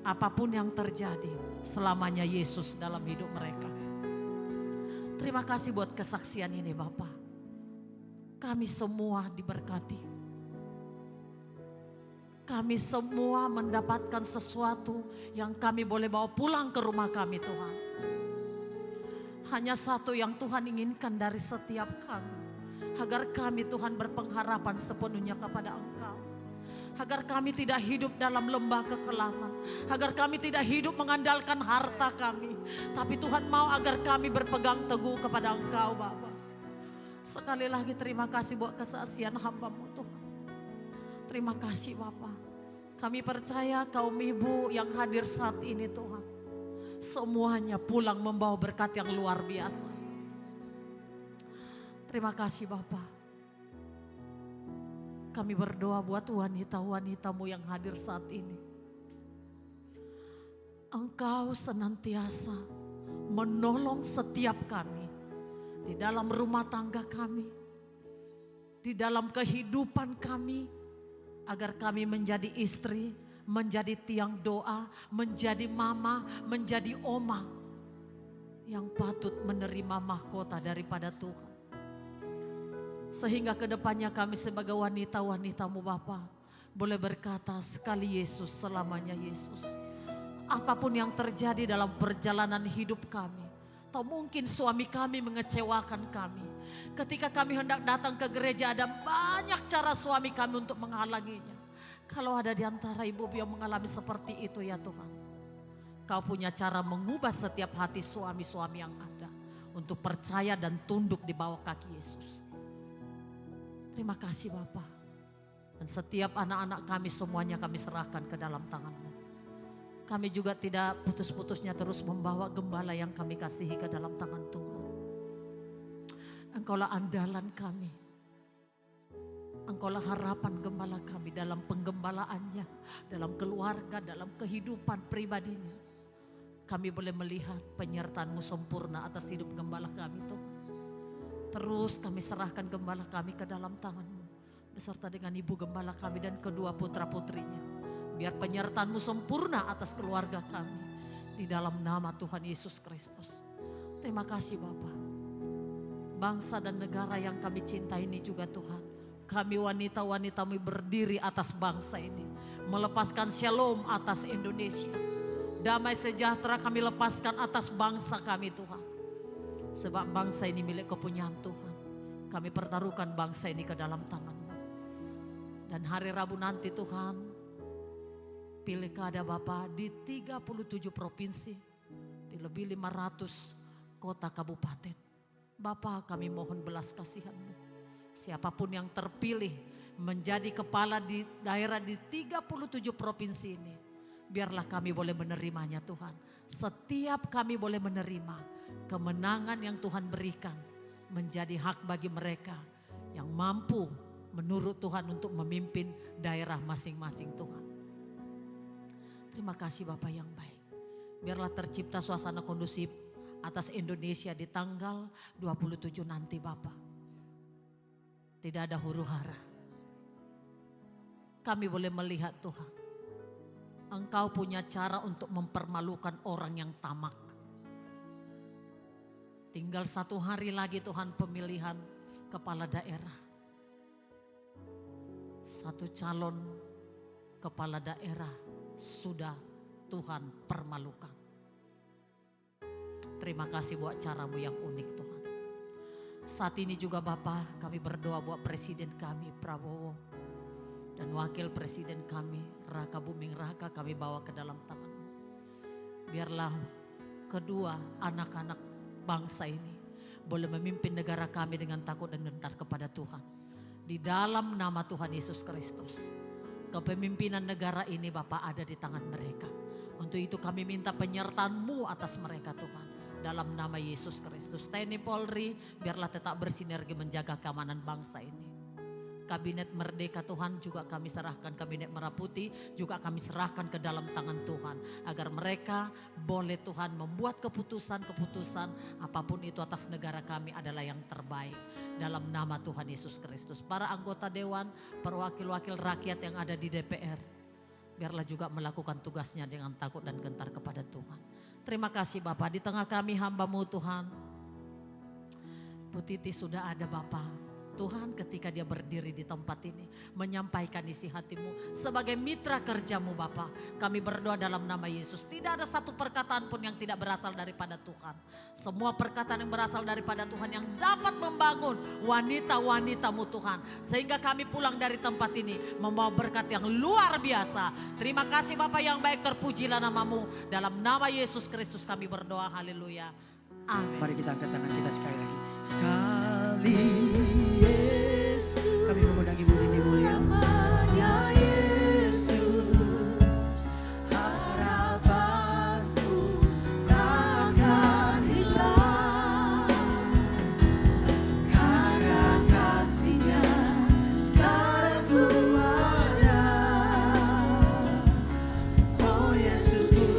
Apapun yang terjadi selamanya Yesus dalam hidup mereka. Terima kasih buat kesaksian ini Bapa. Kami semua diberkati. Kami semua mendapatkan sesuatu yang kami boleh bawa pulang ke rumah kami Tuhan. Hanya satu yang Tuhan inginkan dari setiap kami. Agar kami Tuhan berpengharapan sepenuhnya kepada Engkau. Agar kami tidak hidup dalam lembah kekelaman. Agar kami tidak hidup mengandalkan harta kami. Tapi Tuhan mau agar kami berpegang teguh kepada Engkau Bapa. Sekali lagi terima kasih buat kesaksian hamba-Mu Tuhan. Terima kasih Bapa. Kami percaya kaum ibu yang hadir saat ini Tuhan. Semuanya pulang membawa berkat yang luar biasa. Terima kasih Bapa. Kami berdoa buat wanita-wanita-Mu yang hadir saat ini. Engkau senantiasa menolong setiap kami. Di dalam rumah tangga kami. Di dalam kehidupan kami. Agar kami menjadi istri, menjadi tiang doa, menjadi mama, menjadi oma. Yang patut menerima mahkota daripada Tuhan. Sehingga kedepannya kami sebagai wanita-wanita-Mu Bapa boleh berkata sekali Yesus, selamanya Yesus. Apapun yang terjadi dalam perjalanan hidup kami. Atau mungkin suami kami mengecewakan kami. Ketika kami hendak datang ke gereja ada banyak cara suami kami untuk menghalanginya. Kalau ada di antara ibu yang mengalami seperti itu ya Tuhan. Kau punya cara mengubah setiap hati suami-suami yang ada. Untuk percaya dan tunduk di bawah kaki Yesus. Terima kasih Bapa. Dan setiap anak-anak kami semuanya kami serahkan ke dalam tangan-Mu. Kami juga tidak putus-putusnya terus membawa gembala yang kami kasihi ke dalam tangan Tuhan. Engkaulah andalan kami. Engkaulah harapan gembala kami dalam penggembalaannya, dalam keluarga, dalam kehidupan pribadinya. Kami boleh melihat penyertaan-Mu sempurna atas hidup gembala kami Tuhan. Terus kami serahkan gembala kami ke dalam tangan-Mu. Beserta dengan ibu gembala kami dan kedua putra-putrinya. Biar penyertaan-Mu sempurna atas keluarga kami. Di dalam nama Tuhan Yesus Kristus. Terima kasih Bapa. Bangsa dan negara yang kami cintai ini juga Tuhan. Kami wanita-wanita-Mu berdiri atas bangsa ini. Melepaskan shalom atas Indonesia. Damai sejahtera kami lepaskan atas bangsa kami Tuhan. Sebab bangsa ini milik kepunyaan Tuhan. Kami pertaruhkan bangsa ini ke dalam tangan-Mu. Dan hari Rabu nanti Tuhan. Pilkada Bapa di 37 provinsi. Di lebih 500 kota kabupaten. Bapa kami mohon belas kasihan-Mu. Siapapun yang terpilih menjadi kepala di daerah di 37 provinsi ini. Biarlah kami boleh menerimanya Tuhan. Setiap kami boleh menerima kemenangan yang Tuhan berikan. Menjadi hak bagi mereka yang mampu menurut Tuhan untuk memimpin daerah masing-masing Tuhan. Terima kasih Bapa yang baik. Biarlah tercipta suasana kondusif atas Indonesia di tanggal 27 nanti Bapa. Tidak ada huru hara. Kami boleh melihat Tuhan. Engkau punya cara untuk mempermalukan orang yang tamak. Tinggal 1 hari lagi Tuhan pemilihan kepala daerah. 1 calon kepala daerah sudah Tuhan permalukan. Terima kasih buat caramu yang unik Tuhan. Saat ini juga Bapak, kami berdoa buat presiden kami Prabowo. Dan wakil presiden kami Raka Buming Raka kami bawa ke dalam tangan-Mu. Biarlah kedua anak-anak bangsa ini boleh memimpin negara kami dengan takut dan gentar kepada Tuhan. Di dalam nama Tuhan Yesus Kristus. Kepemimpinan negara ini Bapak ada di tangan mereka. Untuk itu kami minta penyertaan-Mu atas mereka Tuhan. Dalam nama Yesus Kristus. TNI Polri biarlah tetap bersinergi menjaga keamanan bangsa ini. Kabinet Merdeka Tuhan juga kami serahkan, Kabinet Merah Putih juga kami serahkan ke dalam tangan Tuhan. Agar mereka boleh Tuhan membuat keputusan-keputusan apapun itu atas negara kami adalah yang terbaik. Dalam nama Tuhan Yesus Kristus. Para anggota Dewan, perwakil-wakil rakyat yang ada di DPR. Biarlah juga melakukan tugasnya dengan takut dan gentar kepada Tuhan. Terima kasih Bapak, di tengah kami hamba-Mu Tuhan. Bu Titi sudah ada Bapak. Tuhan ketika dia berdiri di tempat ini menyampaikan isi hati-Mu sebagai mitra kerja-Mu Bapa. Kami berdoa dalam nama Yesus. Tidak ada satu perkataan pun yang tidak berasal daripada Tuhan. Semua perkataan yang berasal daripada Tuhan yang dapat membangun wanita-wanita-Mu Tuhan. Sehingga kami pulang dari tempat ini membawa berkat yang luar biasa. Terima kasih Bapa yang baik, terpujilah nama-Mu. Dalam nama Yesus Kristus kami berdoa, haleluya. Amin. Mari kita angkat tangan kita sekali lagi. Sekali Yesus. Kami mengundang Ibu Titi mulia. Namanya Yesus. Harapanku takkan hilang. Karena kasih-Nya sekarang ku ada. Oh Yesusku,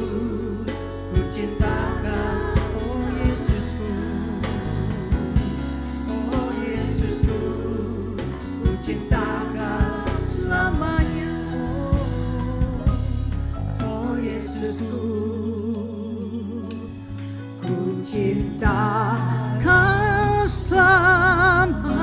ku cintakan. Cintakan selamanya, oh Yesusku, ku cintakan selamanya.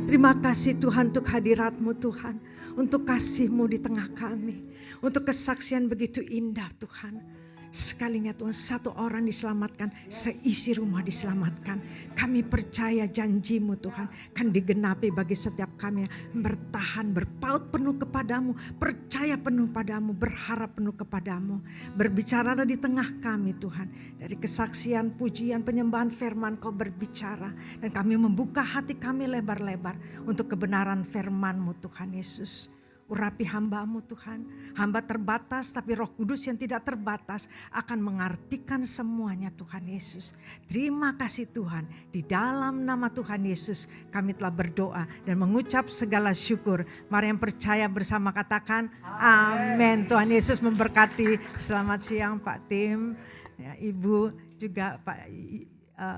Terima kasih Tuhan untuk hadirat-Mu Tuhan, untuk kasih-Mu di tengah kami, untuk kesaksian begitu indah Tuhan. Sekalinya Tuhan, 1 orang diselamatkan, seisi rumah diselamatkan. Kami percaya janji-Mu Tuhan kan digenapi bagi setiap kami yang bertahan, berpaut penuh kepadamu, percaya penuh padamu, berharap penuh kepadamu. Berbicaralah di tengah kami Tuhan. Dari kesaksian, pujian, penyembahan firman Kau berbicara. Dan kami membuka hati kami lebar-lebar untuk kebenaran firman-Mu Tuhan Yesus. Urapi hamba-Mu Tuhan, hamba terbatas tapi Roh Kudus yang tidak terbatas akan mengartikan semuanya Tuhan Yesus. Terima kasih Tuhan, di dalam nama Tuhan Yesus kami telah berdoa dan mengucap segala syukur. Mari yang percaya bersama katakan amin. Tuhan Yesus memberkati. Selamat siang Pak Tim, ya, Ibu juga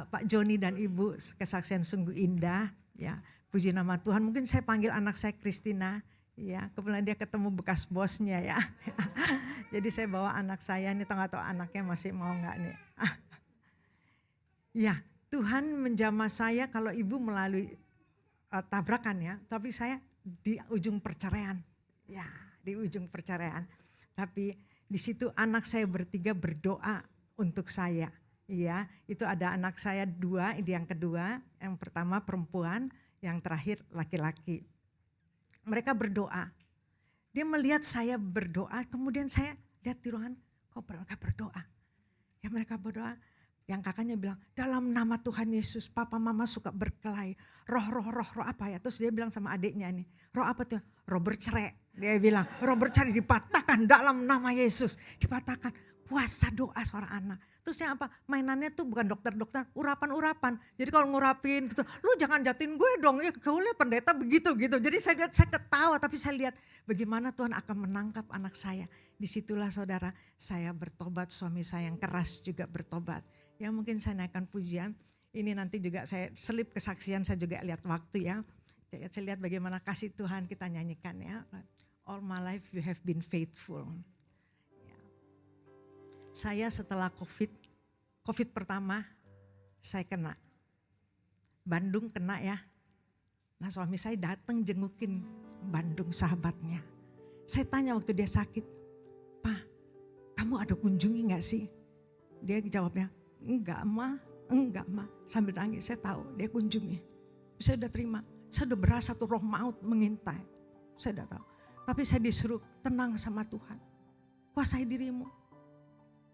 Pak Joni dan Ibu, kesaksian sungguh indah. Ya, puji nama Tuhan. Mungkin saya panggil anak saya Christina. Ya, kebetulan dia ketemu bekas bosnya ya. Jadi saya bawa anak saya, ini nggak tahu anaknya masih mau nggak nih. Ya, Tuhan menjamah saya kalau ibu melalui tabrakan ya, tapi saya di ujung perceraian. Ya, di ujung perceraian. Tapi di situ anak saya bertiga berdoa untuk saya. Ya, itu ada anak saya 2, ini yang kedua, yang pertama perempuan, yang terakhir laki-laki. Mereka berdoa. Dia melihat saya berdoa, kemudian saya lihat di ruangan, kok mereka berdoa. Ya mereka berdoa, yang kakaknya bilang, dalam nama Tuhan Yesus, papa mama suka berkelahi. Roh apa ya? Terus dia bilang sama adiknya nih, roh apa tuh? Roh bercerai. Dia bilang, roh bercerai dipatahkan dalam nama Yesus. Dipatahkan, puasa doa seorang anak. Terus yang apa? Mainannya tuh bukan dokter-dokter, urapan-urapan. Jadi kalau ngurapin gitu, lu jangan jatin gue dong. Ya kau lihat pendeta begitu gitu. Jadi saya lihat, saya ketawa tapi saya lihat bagaimana Tuhan akan menangkap anak saya. Disitulah saudara, saya bertobat, suami saya yang keras juga bertobat. Ya mungkin saya naikkan pujian. Ini nanti juga saya selip kesaksian, saya juga lihat waktu ya. Saya lihat bagaimana kasih Tuhan kita nyanyikan ya. All my life you have been faithful. Ya. Saya setelah COVID pertama saya kena. Bandung kena ya. Nah suami saya datang jengukin Bandung sahabatnya. Saya tanya waktu dia sakit, "Pak, kamu ada kunjungi gak sih?" Dia jawabnya, enggak ma. Sambil nangis saya tahu dia kunjungi. Saya udah terima, saya udah berasa tuh roh maut mengintai. Saya udah tahu. Tapi saya disuruh tenang sama Tuhan. Kuasai dirimu.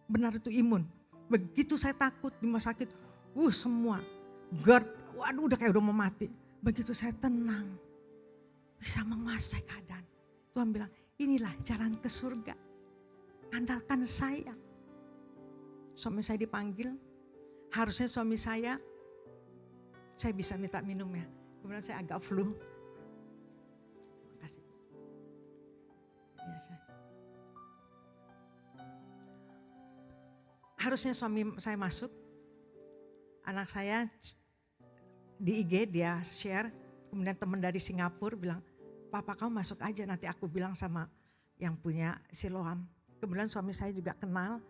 Benar itu imun. Begitu saya takut di rumah sakit, semua GERD, waduh udah kayak udah mau mati. Begitu saya tenang, bisa menguasai keadaan. Tuhan bilang, inilah jalan ke surga. Andalkan saya. Suami saya dipanggil, harusnya suami saya bisa minta minum ya. Kemudian saya agak flu. Makasih. Ya, harusnya suami saya masuk. Anak saya di IG dia share. Kemudian teman dari Singapura bilang, "Papa kamu masuk aja, nanti aku bilang sama yang punya Siloam." Kemudian suami saya juga kenal.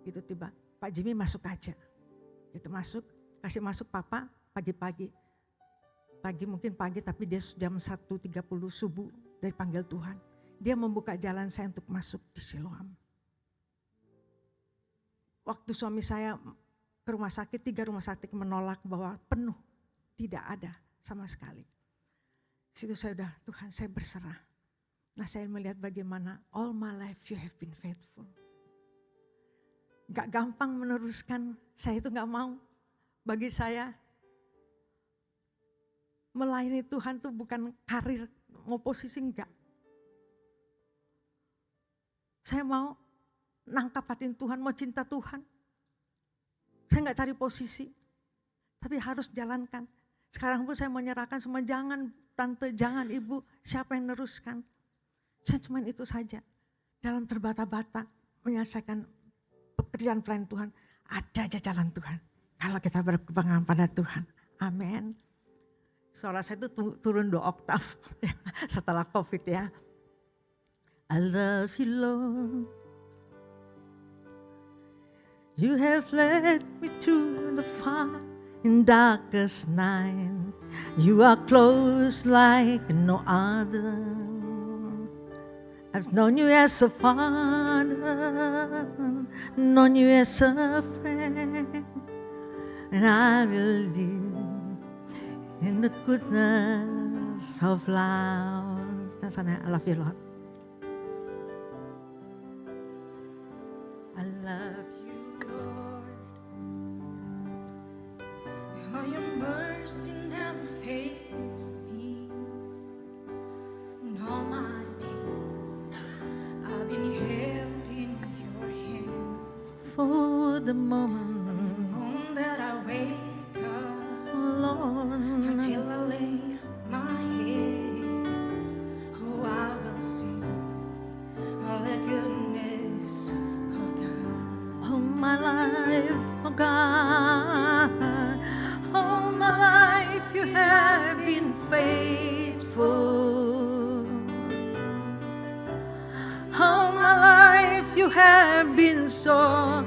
Gitu tiba, "Pak Jimmy masuk aja." Itu masuk, kasih masuk papa pagi-pagi. Mungkin pagi tapi dia jam 1:30 subuh dari panggil Tuhan. Dia membuka jalan saya untuk masuk di Siloam. Waktu suami saya ke rumah sakit, 3 rumah sakit menolak bahwa penuh. Tidak ada sama sekali. Situ saya udah, Tuhan saya berserah. Nah saya melihat bagaimana all my life you have been faithful. Gak gampang meneruskan, saya itu gak mau. Bagi saya melayani Tuhan tuh bukan karir, mau posisi enggak. Saya mau nangkap hati Tuhan, mau cinta Tuhan. Saya gak cari posisi, tapi harus jalankan. Sekarang pun saya menyerahkan semua, jangan tante, jangan ibu, siapa yang neruskan. Saya cuma itu saja. Dalam terbata-bata menyelesaikan pekerjaan pelayan Tuhan, ada aja jalan Tuhan. Kalau kita berpegang pada Tuhan. Amin. Suara saya itu turun 2 oktav setelah COVID ya. I love you Lord. You have led me through the fire in darkest night. You are close like no other. I've known you as a father, known you as a friend, and I will live in the goodness of love. I love you, Lord. I love you, Lord. Oh, your mercy never fails me. In all my days, I've been held in your hands. For the moment, That I wake up Lord, until I lay my head. Oh, I will sing all the goodness of God. all my life, oh God, all my life you have been faithful. All my life you have been so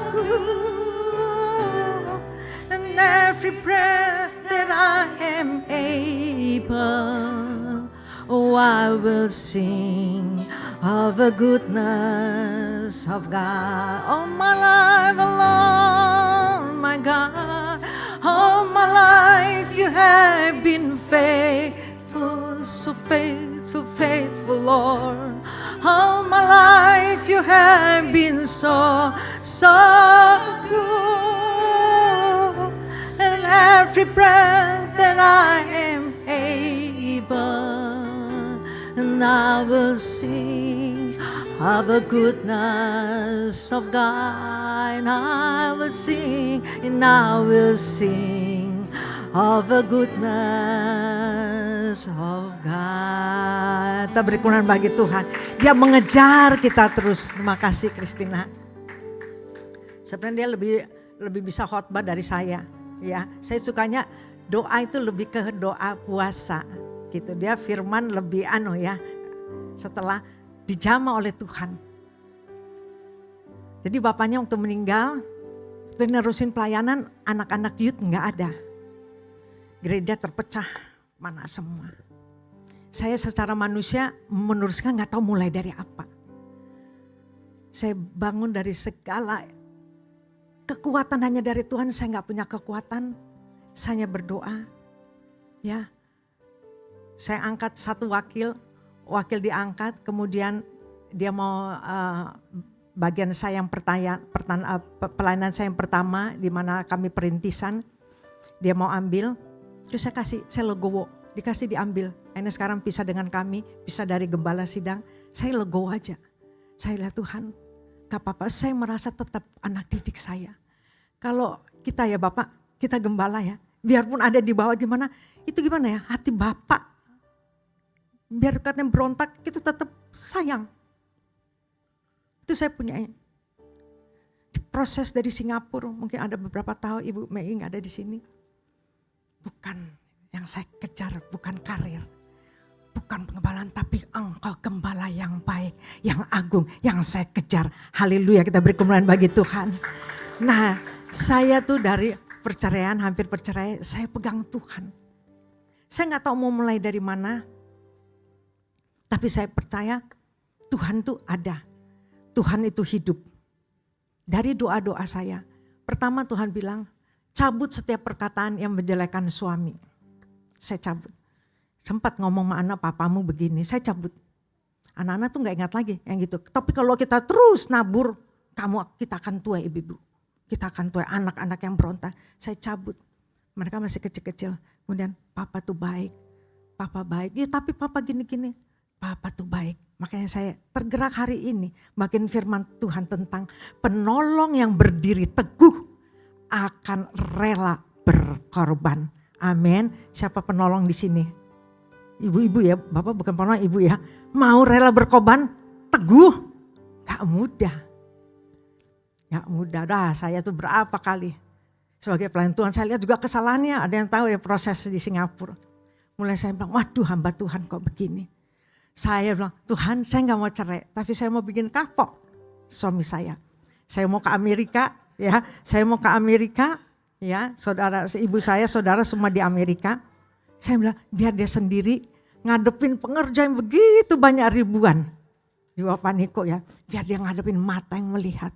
good. And every breath that I am able, oh, I will sing of the goodness of God. All my life alone, my God, all my life you have been faithful, so faithful, faithful, Lord. All my life you have been so good. And every breath that I am able, and I will sing of the goodness of God. And I will sing, and I will sing of the goodness of God. Kita beri kemuliaan bagi Tuhan. Dia mengejar kita terus. Terima kasih Christina. Sebenarnya dia lebih bisa khotbah dari saya. Ya, saya sukanya Doa itu lebih ke doa puasa gitu. Dia firman lebih setelah dijamah oleh Tuhan. Jadi bapaknya waktu meninggal, waktu nerusin pelayanan, anak-anak youth nggak ada. Gereja terpecah, mana semua. Saya secara manusia meneruskan nggak tahu mulai dari apa. Saya bangun dari segala kekuatan hanya dari Tuhan, saya nggak punya kekuatan, saya hanya berdoa. Ya, saya angkat satu wakil diangkat, kemudian dia mau bagian saya yang pelayanan saya yang pertama, di mana kami perintisan, dia mau ambil, terus saya legowo, dikasih diambil. Ini sekarang pisah dengan kami, pisah dari gembala sidang, saya legowo aja. Saya lihat Tuhan, gak apa-apa, saya merasa tetap anak didik saya. Kalau kita ya Bapak, kita gembala ya, biarpun ada di bawah gimana, itu gimana ya, hati Bapak, biar katanya berontak, itu tetap sayang. Itu saya punya. Proses dari Singapura, mungkin ada beberapa tahun Ibu Mei ada di sini. Bukan yang saya kejar, bukan karir. Bukan pengembalaan, tapi Engkau gembala yang baik, yang agung, yang saya kejar. Haleluya, kita beri kemuliaan bagi Tuhan. Nah, saya tuh dari perceraian, hampir percerai, saya pegang Tuhan. Saya gak tahu mau mulai dari mana, tapi saya percaya Tuhan tuh ada. Tuhan itu hidup. Dari doa-doa saya, pertama Tuhan bilang, cabut setiap perkataan yang menjelekkan suami. Saya cabut. Sempat ngomong sama anak, papamu begini, saya cabut. Anak-anak tuh gak ingat lagi yang gitu. Tapi kalau kita terus nabur, kita akan tua ibu-ibu. Kita akan tua, anak-anak yang berontak. Saya cabut. Mereka masih kecil-kecil. Kemudian papa tuh baik, papa baik. Ya tapi papa gini-gini, papa tuh baik. Makanya saya tergerak hari ini bagian firman Tuhan tentang penolong yang berdiri teguh akan rela berkorban. Amin. Siapa penolong di sini? Ibu-ibu ya, Bapak bukan penolong, ibu ya. Mau rela berkorban teguh? Gak mudah. Gak mudah. Saya tuh berapa kali sebagai pelayan Tuhan, saya lihat juga kesalahannya. Ada yang tahu ya proses di Singapura. Mulai saya bilang, waduh hamba Tuhan kok begini. Saya bilang, Tuhan saya gak mau cerai, tapi saya mau bikin kapok suami saya. Saya mau ke Amerika, ya. Saya mau ke Amerika, ya. Saudara, ibu saya, saudara semua di Amerika. Saya bilang, biar dia sendiri ngadepin pengerja yang begitu banyak ribuan. Di Bapak Niko ya, biar dia ngadepin mata yang melihat.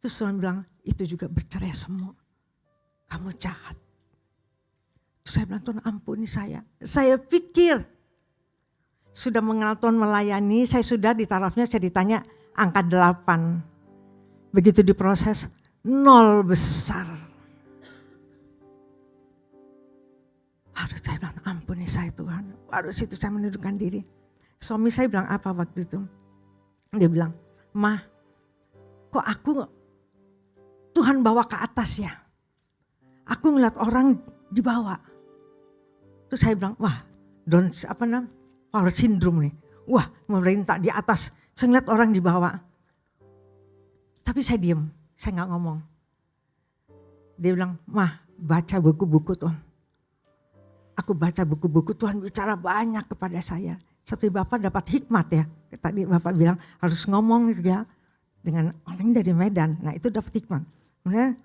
Terus Tuhan bilang, itu juga bercerai semua. Kamu jahat. Terus saya bilang, Tuhan ampuni saya. Saya pikir sudah mengenal Tuhan melayani, saya sudah di tarafnya saya ditanya angka 8. Begitu diproses, 0 besar. Aduh saya bilang ampuni saya Tuhan. Waduh situ saya menundukkan diri. Suami saya bilang apa waktu itu? Dia bilang, Ma, kok aku Tuhan bawa ke atas ya? Aku ngeliat orang dibawa. Terus saya bilang, wah power syndrome nih. Wah memerintah di atas. Saya ngeliat orang dibawa. Tapi saya diem, saya gak ngomong. Dia bilang, Ma baca buku-buku Tuhan. Aku baca buku-buku Tuhan bicara banyak kepada saya. Seperti Bapak dapat hikmat ya. Tadi Bapak bilang harus ngomong ya dengan orang dari Medan. Nah itu dapat hikmat. Kemudian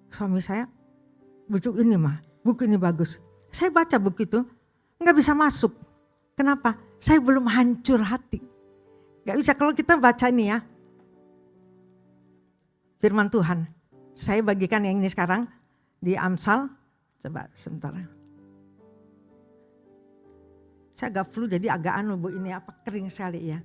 suami saya, buku ini mah, buku ini bagus. Saya baca buku itu gak bisa masuk. Kenapa? Saya belum hancur hati. Gak bisa kalau kita baca ini ya. Firman Tuhan. Saya bagikan yang ini sekarang di Amsal. Coba sebentar. Saya agak flu jadi agak Bu ini kering sekali ya.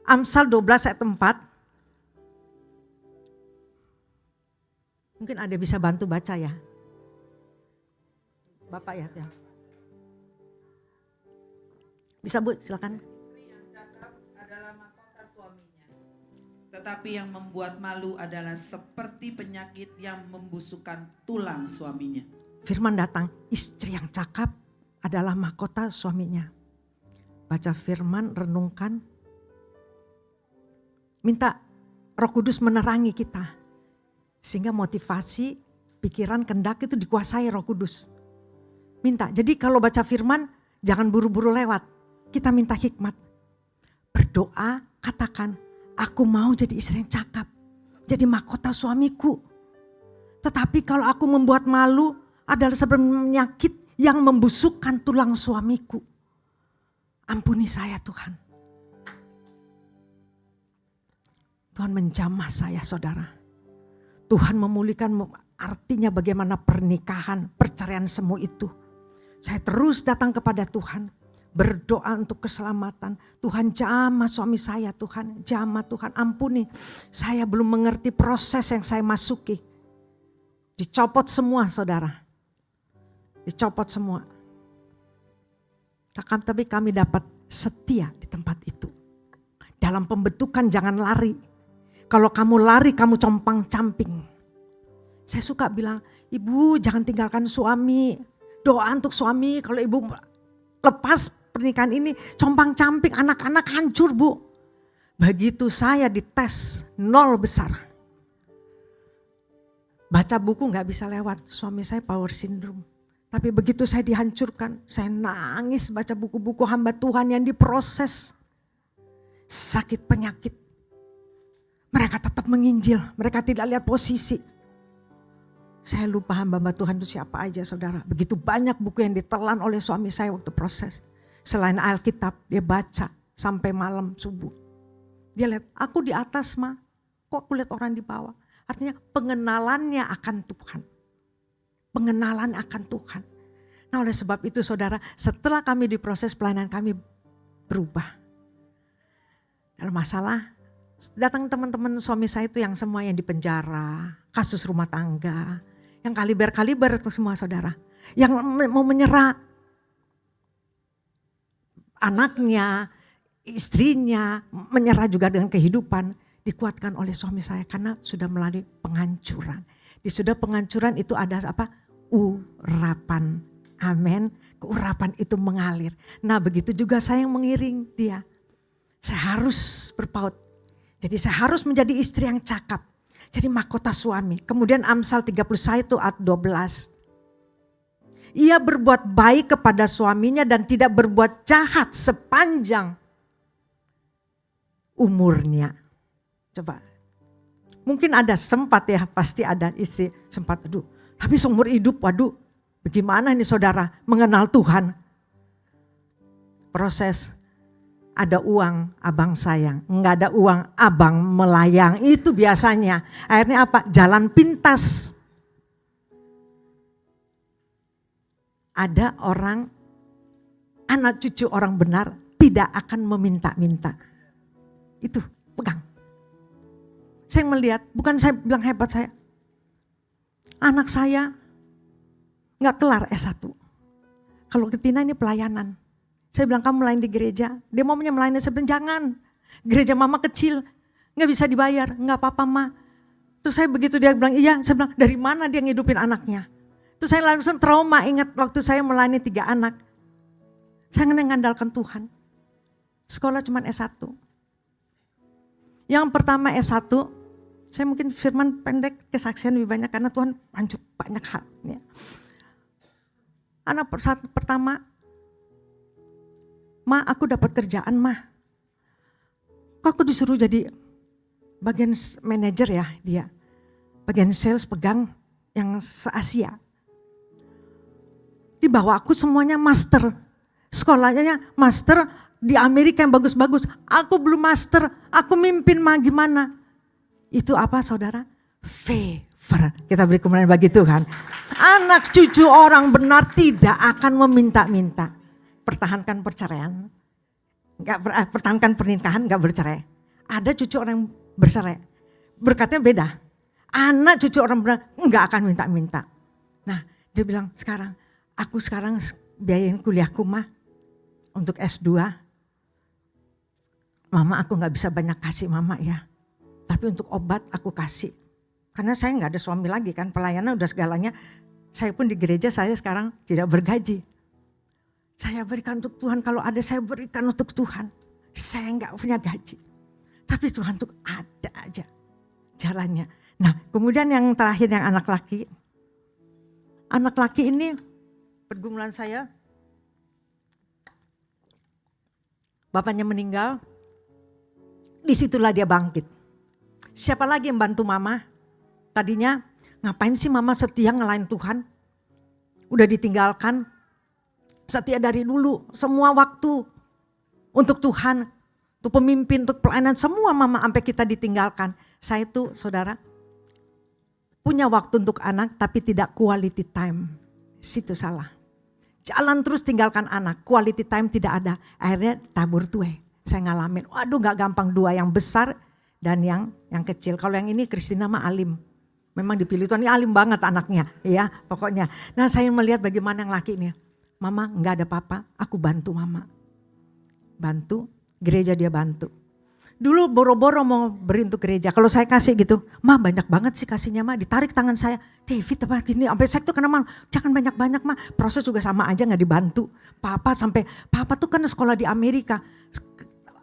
Amsal 12 ayat 4. Mungkin ada bisa bantu baca ya. Bapak ya. Bisa Bu silakan. Istri yang cakap adalah mahkota suaminya. Tetapi yang membuat malu adalah seperti penyakit yang membusukkan tulang suaminya. Firman datang, istri yang cakap adalah mahkota suaminya. Baca firman, renungkan. Minta Roh Kudus menerangi kita. Sehingga motivasi pikiran, kehendak itu dikuasai Roh Kudus. Minta. Jadi kalau baca firman jangan buru-buru lewat. Kita minta hikmat. Berdoa, katakan, aku mau jadi istri yang cakap. Jadi mahkota suamiku. Tetapi kalau aku membuat malu adalah seperti penyakit yang membusukkan tulang suamiku. Ampuni saya Tuhan. Tuhan menjamah saya saudara. Tuhan memulihkan, artinya bagaimana pernikahan, perceraian semua itu. Saya terus datang kepada Tuhan. Berdoa untuk keselamatan. Tuhan jamah suami saya Tuhan. Jamah Tuhan, ampuni. Saya belum mengerti proses yang saya masuki. Dicopot semua saudara. Dicopot semua. Tapi kami dapat setia di tempat itu. Dalam pembentukan jangan lari. Kalau kamu lari kamu compang-camping. Saya suka bilang, ibu jangan tinggalkan suami. Doa untuk suami, kalau ibu lepas pernikahan ini compang-camping, anak-anak hancur bu. Begitu saya dites 0 besar. Baca buku gak bisa lewat, suami saya power syndrome. Tapi begitu saya dihancurkan, saya nangis baca buku-buku hamba Tuhan yang diproses. Sakit penyakit. Mereka tetap menginjil, mereka tidak lihat posisi. Saya lupa hamba Tuhan itu siapa aja saudara. Begitu banyak buku yang ditelan oleh suami saya waktu proses. Selain Alkitab dia baca sampai malam subuh. Dia lihat aku di atas mah, kok aku lihat orang di bawah. Artinya pengenalannya akan Tuhan. Pengenalan akan Tuhan. Nah oleh sebab itu saudara, setelah kami diproses pelayanan kami berubah. Dalam masalah, datang teman-teman suami saya itu yang semua yang di penjara, kasus rumah tangga, yang kaliber-kaliber itu semua saudara. Yang mau menyerah anaknya, istrinya, menyerah juga dengan kehidupan. Dikuatkan oleh suami saya karena sudah melalui penghancuran. Di sudah penghancuran itu ada apa? Urapan. Amin. Keurapan itu mengalir. Nah begitu juga saya yang mengiring dia. Saya harus berpaut. Jadi saya harus menjadi istri yang cakap. Jadi mahkota suami. Kemudian Amsal 31 ayat 12. Ia berbuat baik kepada suaminya dan tidak berbuat jahat sepanjang umurnya. Coba. Mungkin ada sempat ya, pasti ada istri sempat. Aduh, tapi seumur hidup, waduh. Bagaimana ini saudara mengenal Tuhan? Proses. Ada uang abang sayang, enggak ada uang abang melayang. Itu biasanya. Akhirnya apa? Jalan pintas. Ada orang, anak cucu orang benar tidak akan meminta-minta. Itu, pegang. Saya melihat, bukan saya bilang hebat saya. Anak saya enggak kelar S1. Kalau Ketina ini pelayanan. Saya bilang kamu melayani di gereja, dia mau melayani, saya bilang jangan. Gereja mama kecil, gak bisa dibayar, gak apa-apa ma. Terus saya begitu dia bilang iya, saya bilang dari mana dia ngidupin anaknya. Terus saya langsung trauma, ingat waktu saya melayani 3 anak. Saya mengandalkan Tuhan. Sekolah cuma S1. Yang pertama S1, saya mungkin firman pendek, kesaksian lebih banyak karena Tuhan hancur banyak hal. Ya. Anak pertama, ma aku dapat kerjaan ma. Kok aku disuruh jadi bagian manajer ya dia. Bagian sales pegang yang se-Asia. Di bawah aku semuanya master. Sekolahnya master di Amerika yang bagus-bagus. Aku belum master, aku mimpin ma gimana. Itu apa saudara? Favor. Kita beri kemuliaan bagi Tuhan. Anak cucu orang benar tidak akan meminta-minta. Pertahankan perceraian, pertahankan pernikahan, gak bercerai. Ada cucu orang yang bercerai, berkatnya beda. Anak cucu orang benar gak akan minta-minta. Nah dia bilang aku sekarang biayain kuliahku mah untuk S2. Mama aku gak bisa banyak kasih mama ya, tapi untuk obat aku kasih. Karena saya gak ada suami lagi kan, pelayanan udah segalanya. Saya pun di gereja saya sekarang tidak bergaji. Saya berikan untuk Tuhan, kalau ada saya berikan untuk Tuhan. Saya enggak punya gaji. Tapi Tuhan tuh ada aja jalannya. Nah kemudian yang terakhir yang anak laki, anak laki ini pergumulan saya, bapaknya meninggal, disitulah dia bangkit. Siapa lagi yang bantu mama? Tadinya ngapain sih mama setia ngelain Tuhan? Udah ditinggalkan, setia dari dulu, semua waktu untuk Tuhan, untuk pemimpin, untuk pelayanan, semua mama sampai kita ditinggalkan. Saya tuh saudara, punya waktu untuk anak tapi tidak quality time. Situ salah. Jalan terus tinggalkan anak, quality time tidak ada. Akhirnya tabur tuai. Saya ngalamin, waduh gak gampang, dua yang besar dan yang kecil. Kalau yang ini Christina mah alim. Memang dipilih Tuhan, ini alim banget anaknya ya pokoknya. Nah saya melihat bagaimana yang laki ini. Mama gak ada papa, aku bantu mama. Bantu, gereja dia bantu. Dulu boro-boro mau beri untuk gereja. Kalau saya kasih gitu, ma banyak banget sih kasihnya ma. Ditarik tangan saya, David apa gini. Sampai saya tuh kenapa, jangan banyak-banyak ma. Proses juga sama aja gak dibantu. Papa tuh kan sekolah di Amerika.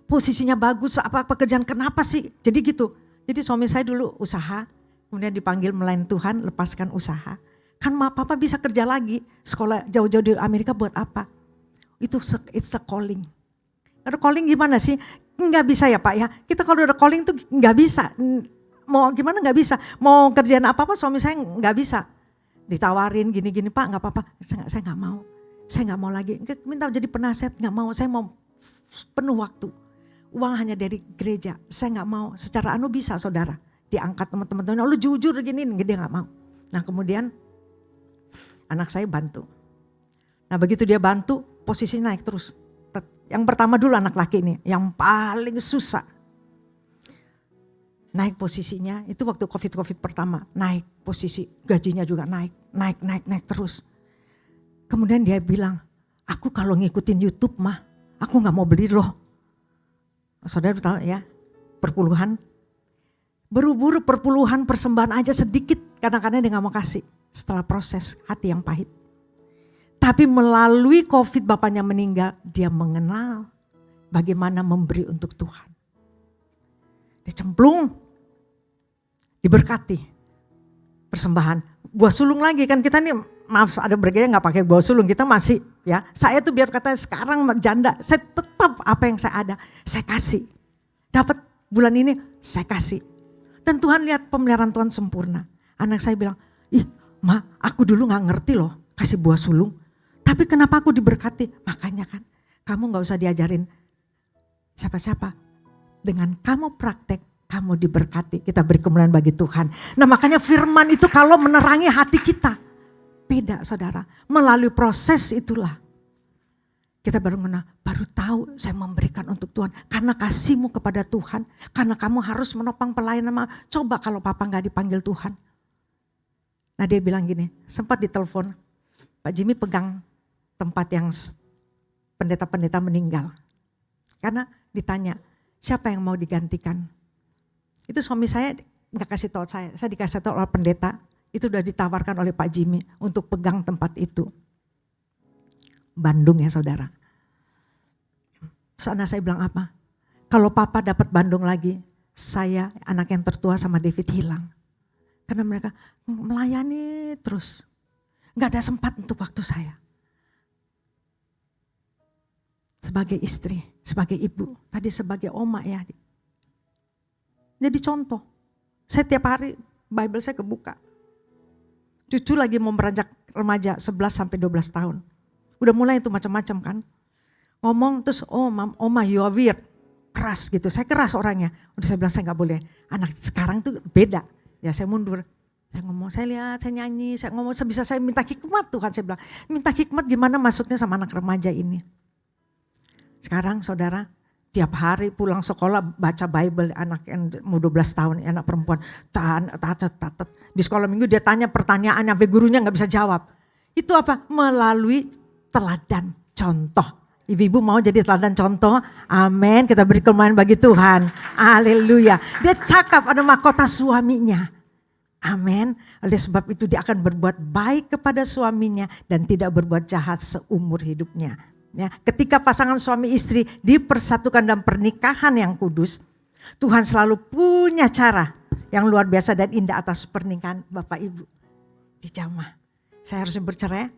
Posisinya bagus, apa pekerjaan kenapa sih? Jadi gitu. Jadi suami saya dulu usaha, kemudian dipanggil melayani Tuhan, lepaskan usaha. Kan papa bisa kerja lagi, sekolah jauh-jauh di Amerika buat apa? It's a calling. Ada calling gimana sih? Nggak bisa ya Pak ya. Kita kalau udah calling tuh nggak bisa. Mau gimana nggak bisa. Mau kerjaan apa-apa suami saya nggak bisa. Ditawarin gini-gini Pak nggak apa-apa. Saya nggak mau. Saya nggak mau lagi. Minta jadi penasihat nggak mau. Saya mau penuh waktu. Uang hanya dari gereja. Saya nggak mau. Secara bisa saudara. Diangkat teman-teman. Lu jujur gini. Dia nggak mau. Nah kemudian anak saya bantu. Nah begitu dia bantu posisinya naik terus. Yang pertama dulu anak laki ini, yang paling susah. Naik posisinya, itu waktu COVID pertama, naik posisi, gajinya juga naik terus. Kemudian dia bilang, aku kalau ngikutin YouTube mah, aku gak mau beli loh. Saudara tahu ya, perpuluhan. Buru-buru perpuluhan persembahan aja sedikit, kadang-kadang dia gak mau kasih. Setelah proses hati yang pahit. Tapi melalui COVID bapaknya meninggal, dia mengenal bagaimana memberi untuk Tuhan. Dia cemplung, diberkati, persembahan. Buah sulung lagi kan kita nih, maaf ada bergerak gak pakai buah sulung, kita masih ya. Saya tuh biar kata sekarang janda, saya tetap apa yang saya ada, saya kasih. Dapat bulan ini, saya kasih. Dan Tuhan lihat pemeliharaan Tuhan sempurna. Anak saya bilang, ih ma aku dulu gak ngerti loh kasih buah sulung. Tapi kenapa aku diberkati? Makanya kan kamu gak usah diajarin siapa-siapa. Dengan kamu praktek, kamu diberkati. Kita beri kemuliaan bagi Tuhan. Nah makanya firman itu kalau menerangi hati kita. Beda saudara. Melalui proses itulah. Kita baru tahu saya memberikan untuk Tuhan. Karena kasihmu kepada Tuhan. Karena kamu harus menopang pelayanan. Coba kalau papa gak dipanggil Tuhan. Nah dia bilang gini, sempat ditelepon. Pak Jimmy pegang tempat yang pendeta-pendeta meninggal. Karena ditanya, siapa yang mau digantikan? Itu suami saya gak kasih tahu saya dikasih tahu oleh pendeta. Itu udah ditawarkan oleh Pak Jimmy untuk pegang tempat itu. Bandung ya saudara. Terus anak saya bilang apa? Kalau papa dapat Bandung lagi, saya anak yang tertua sama David hilang. Karena mereka melayani terus. Gak ada sempat untuk waktu saya. Sebagai istri, sebagai ibu, tadi sebagai oma ya. Jadi contoh, saya tiap hari Bible saya kebuka. Cucu lagi mau beranjak remaja 11 sampai 12 tahun. Udah mulai itu macam-macam kan. Ngomong terus, oma you are weird. Keras gitu, saya keras orangnya. Udah saya bilang saya gak boleh. Anak sekarang tuh beda. Ya saya mundur. Saya ngomong, saya lihat, saya nyanyi, saya ngomong sebisa saya minta hikmat Tuhan. Saya bilang, minta hikmat gimana masuknya sama anak remaja ini. Sekarang saudara, tiap hari pulang sekolah baca Bible anak yang mau 12 tahun, anak perempuan. Di sekolah minggu dia tanya pertanyaan sampai gurunya gak bisa jawab. Itu apa? Melalui teladan, contoh. Ibu-ibu mau jadi teladan contoh? Amin, kita beri kemuliaan bagi Tuhan. Haleluya. Dia cakap ada mahkota suaminya. Amin. Oleh sebab itu dia akan berbuat baik kepada suaminya dan tidak berbuat jahat seumur hidupnya. Ya, ketika pasangan suami istri dipersatukan dalam pernikahan yang kudus, Tuhan selalu punya cara yang luar biasa dan indah atas pernikahan Bapak Ibu. Dijamah. Saya harus bercerai?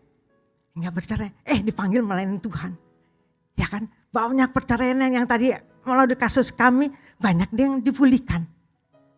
Enggak bercerai. Dipanggil melayani Tuhan. Ya kan? Banyak perceraian yang tadi melalui kasus kami, banyak dia yang dipulihkan.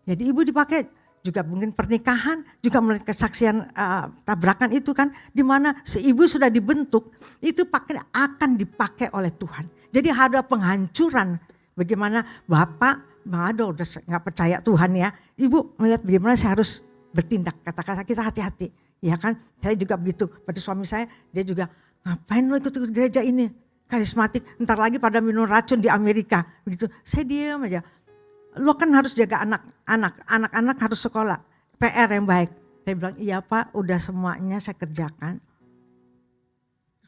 Jadi ibu dipakai juga mungkin pernikahan, juga melalui kesaksian tabrakan itu kan, di mana si ibu sudah dibentuk, itu akan dipakai oleh Tuhan. Jadi ada penghancuran, bagaimana bapak, udah nggak percaya Tuhan ya, ibu melihat bagaimana saya harus bertindak, kata-kata kita hati-hati. Ya kan, saya juga begitu, pada suami saya, dia juga ngapain lo ikut gereja ini, karismatik, ntar lagi pada minum racun di Amerika, begitu. Saya diam aja. Lo kan harus jaga anak-anak harus sekolah, PR yang baik. Saya bilang, iya Pak, udah semuanya saya kerjakan.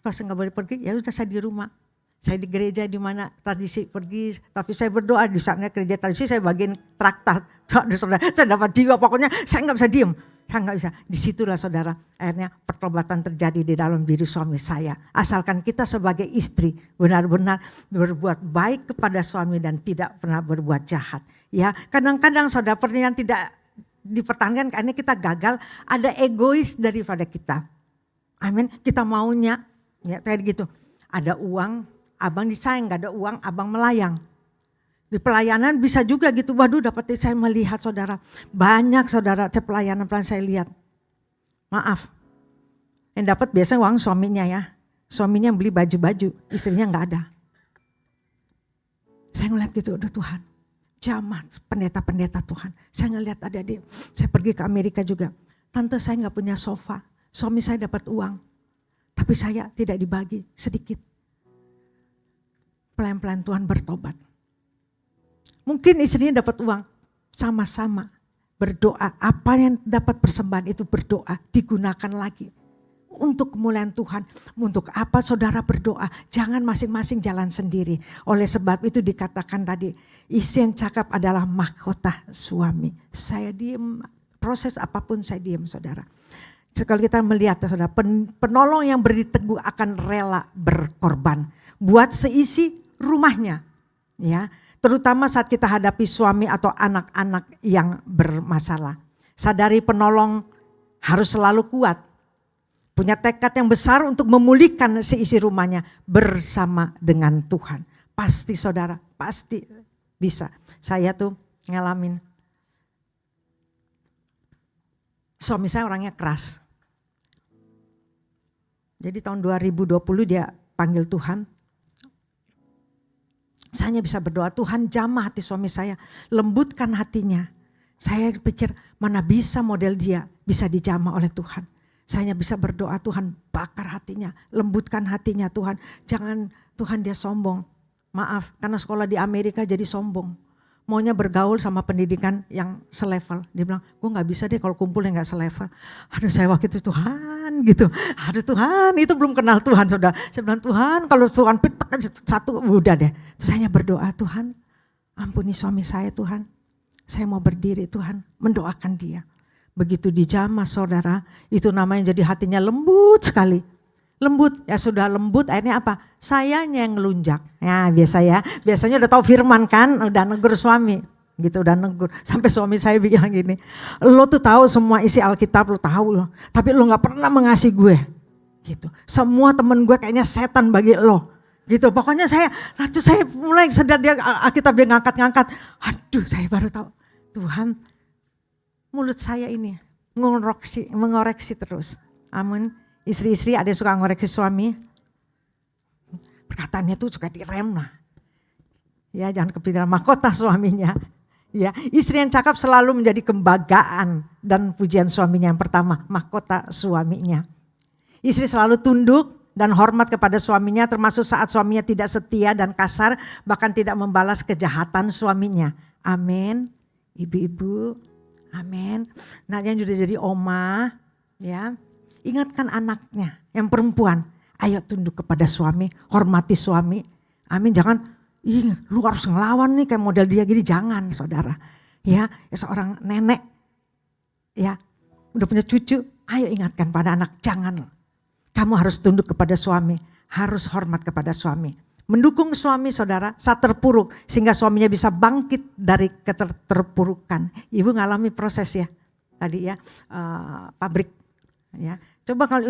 Pas nggak boleh pergi, ya udah saya di rumah. Saya di gereja di mana tradisi pergi, tapi saya berdoa di sana gereja tradisi saya bagian traktat. Saya dapat jiwa, pokoknya saya nggak bisa diem. Saya nggak bisa. Disitulah saudara, akhirnya pertobatan terjadi di dalam diri suami saya. Asalkan kita sebagai istri benar-benar berbuat baik kepada suami dan tidak pernah berbuat jahat. Ya, kadang-kadang saudara pernikahan tidak dipertahankan karena kita gagal, ada egois daripada kita. Amin. Kita maunya ya kayak gitu. Ada uang, abang disayang, gak ada uang, abang melayang. Di pelayanan bisa juga gitu. Waduh, dapat saya melihat saudara, banyak saudara pelayanan saya lihat. Maaf, yang dapat biasanya uang suaminya ya. Suaminya yang beli baju-baju, istrinya gak ada. Saya ngeliat gitu, udah Tuhan. Jamaah pendeta-pendeta Tuhan. Saya ngeliat ada di, saya pergi ke Amerika juga. Tante saya gak punya sofa, suami saya dapat uang. Tapi saya tidak dibagi sedikit. Pelan-pelan Tuhan bertobat. Mungkin istrinya dapat uang, sama-sama berdoa. Apa yang dapat persembahan itu berdoa, digunakan lagi. Untuk kemuliaan Tuhan, untuk apa saudara berdoa, jangan masing-masing jalan sendiri. Oleh sebab itu dikatakan tadi, istri yang cakap adalah mahkota suami. Saya diem, proses apapun saya diem saudara. Kalau kita melihat saudara, penolong yang berdiri teguh akan rela berkorban. Buat seisi rumahnya. Ya, terutama saat kita hadapi suami atau anak-anak yang bermasalah. Sadari penolong harus selalu kuat. Punya tekad yang besar untuk memulihkan seisi rumahnya bersama dengan Tuhan. Pasti saudara, pasti bisa. Saya tuh ngalamin. Suami saya orangnya keras. Jadi tahun 2020 dia panggil Tuhan. Saya hanya bisa berdoa, Tuhan jamah hati suami saya, lembutkan hatinya. Saya pikir mana bisa model dia bisa dijamah oleh Tuhan. Saya hanya bisa berdoa, Tuhan bakar hatinya, lembutkan hatinya Tuhan. Jangan Tuhan dia sombong. Maaf, karena sekolah di Amerika jadi sombong. Maunya bergaul sama pendidikan yang selevel. Dia bilang, gue gak bisa deh kalau kumpul yang gak selevel. Aduh saya waktu itu Tuhan gitu. Aduh Tuhan itu belum kenal Tuhan saudara. Saya bilang Tuhan kalau Tuhan pitak satu udah deh. Terus saya berdoa Tuhan ampuni suami saya Tuhan. Saya mau berdiri Tuhan mendoakan dia. Begitu dijamah saudara itu namanya jadi hatinya lembut sekali. Lembut, ya sudah lembut akhirnya apa? Sayanya yang ngelunjak. Ya biasanya udah tahu firman kan, udah negur suami. Gitu udah negur. Sampai suami saya bilang gini, lo tuh tahu semua isi Alkitab lo tahu lo. Tapi lo gak pernah mengasihi gue. Gitu. Semua temen gue kayaknya setan bagi lo. Gitu pokoknya saya mulai sadar dia Alkitab dia ngangkat-ngangkat. Aduh saya baru tahu. Tuhan mulut saya ini mengoreksi terus. Amin. Istri-istri ada yang suka ngoreksi suami. Perkataannya tuh suka direm lah. Ya jangan kepikiran mahkota suaminya. Ya, istri yang cakap selalu menjadi kebanggaan dan pujian suaminya yang pertama, mahkota suaminya. Istri selalu tunduk dan hormat kepada suaminya termasuk saat suaminya tidak setia dan kasar bahkan tidak membalas kejahatan suaminya. Amin. Ibu-ibu, amin. Nah yang sudah jadi oma, ya. Ingatkan anaknya yang perempuan, ayo tunduk kepada suami, hormati suami. Amin, jangan lu harus ngelawan nih kayak model dia gini, jangan saudara. Ya seorang nenek ya udah punya cucu, ayo ingatkan pada anak, jangan. Kamu harus tunduk kepada suami, harus hormat kepada suami. Mendukung suami saudara saat terpuruk sehingga suaminya bisa bangkit dari keterpurukan. Ibu ngalami proses ya tadi ya pabrik. Ya, Coba kalau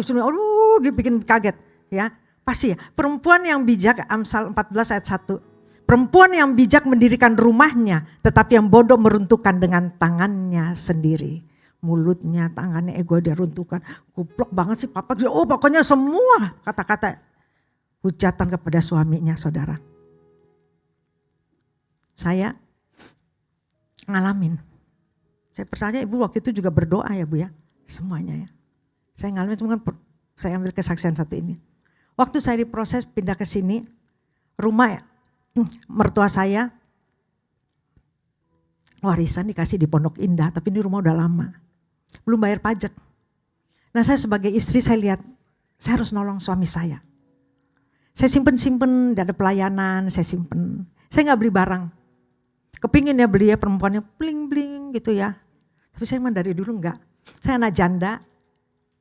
bikin kaget ya. Pasti ya. Perempuan yang bijak, Amsal 14 ayat 1. Perempuan yang bijak mendirikan rumahnya, tetapi yang bodoh meruntuhkan dengan tangannya sendiri. Mulutnya, tangannya, ego dia runtuhkan. Kuplok banget sih papa. Oh pokoknya semua kata-kata hujatan kepada suaminya, saudara. Saya ngalamin. Saya percaya ibu waktu itu juga berdoa ya bu ya. Semuanya ya. Saya ngalamin, cuma saya ambil kesaksian satu ini. Waktu saya diproses pindah ke sini, rumah ya, mertua saya warisan dikasih di Pondok Indah, tapi ini rumah udah lama. Belum bayar pajak. Nah saya sebagai istri saya lihat, saya harus nolong suami saya. Saya simpen, tidak ada pelayanan, saya simpen. Saya gak beli barang. Kepingin ya beli ya perempuannya bling-bling gitu ya. Tapi saya emang dari dulu enggak. Saya anak janda,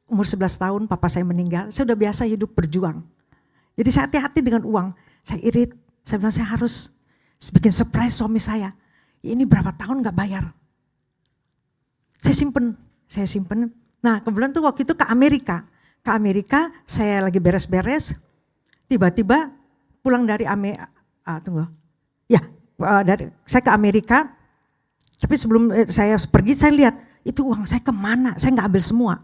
umur 11 tahun papa saya meninggal. Saya udah biasa hidup berjuang. Jadi saya hati-hati dengan uang. Saya irit, saya bilang saya harus bikin surprise suami saya. Ini berapa tahun gak bayar. Saya simpen. Nah kebetulan tuh waktu itu ke Amerika. Ke Amerika saya lagi beres-beres. Tiba-tiba pulang dari saya ke Amerika. Tapi sebelum saya pergi saya lihat itu uang saya kemana. Saya gak ambil semua.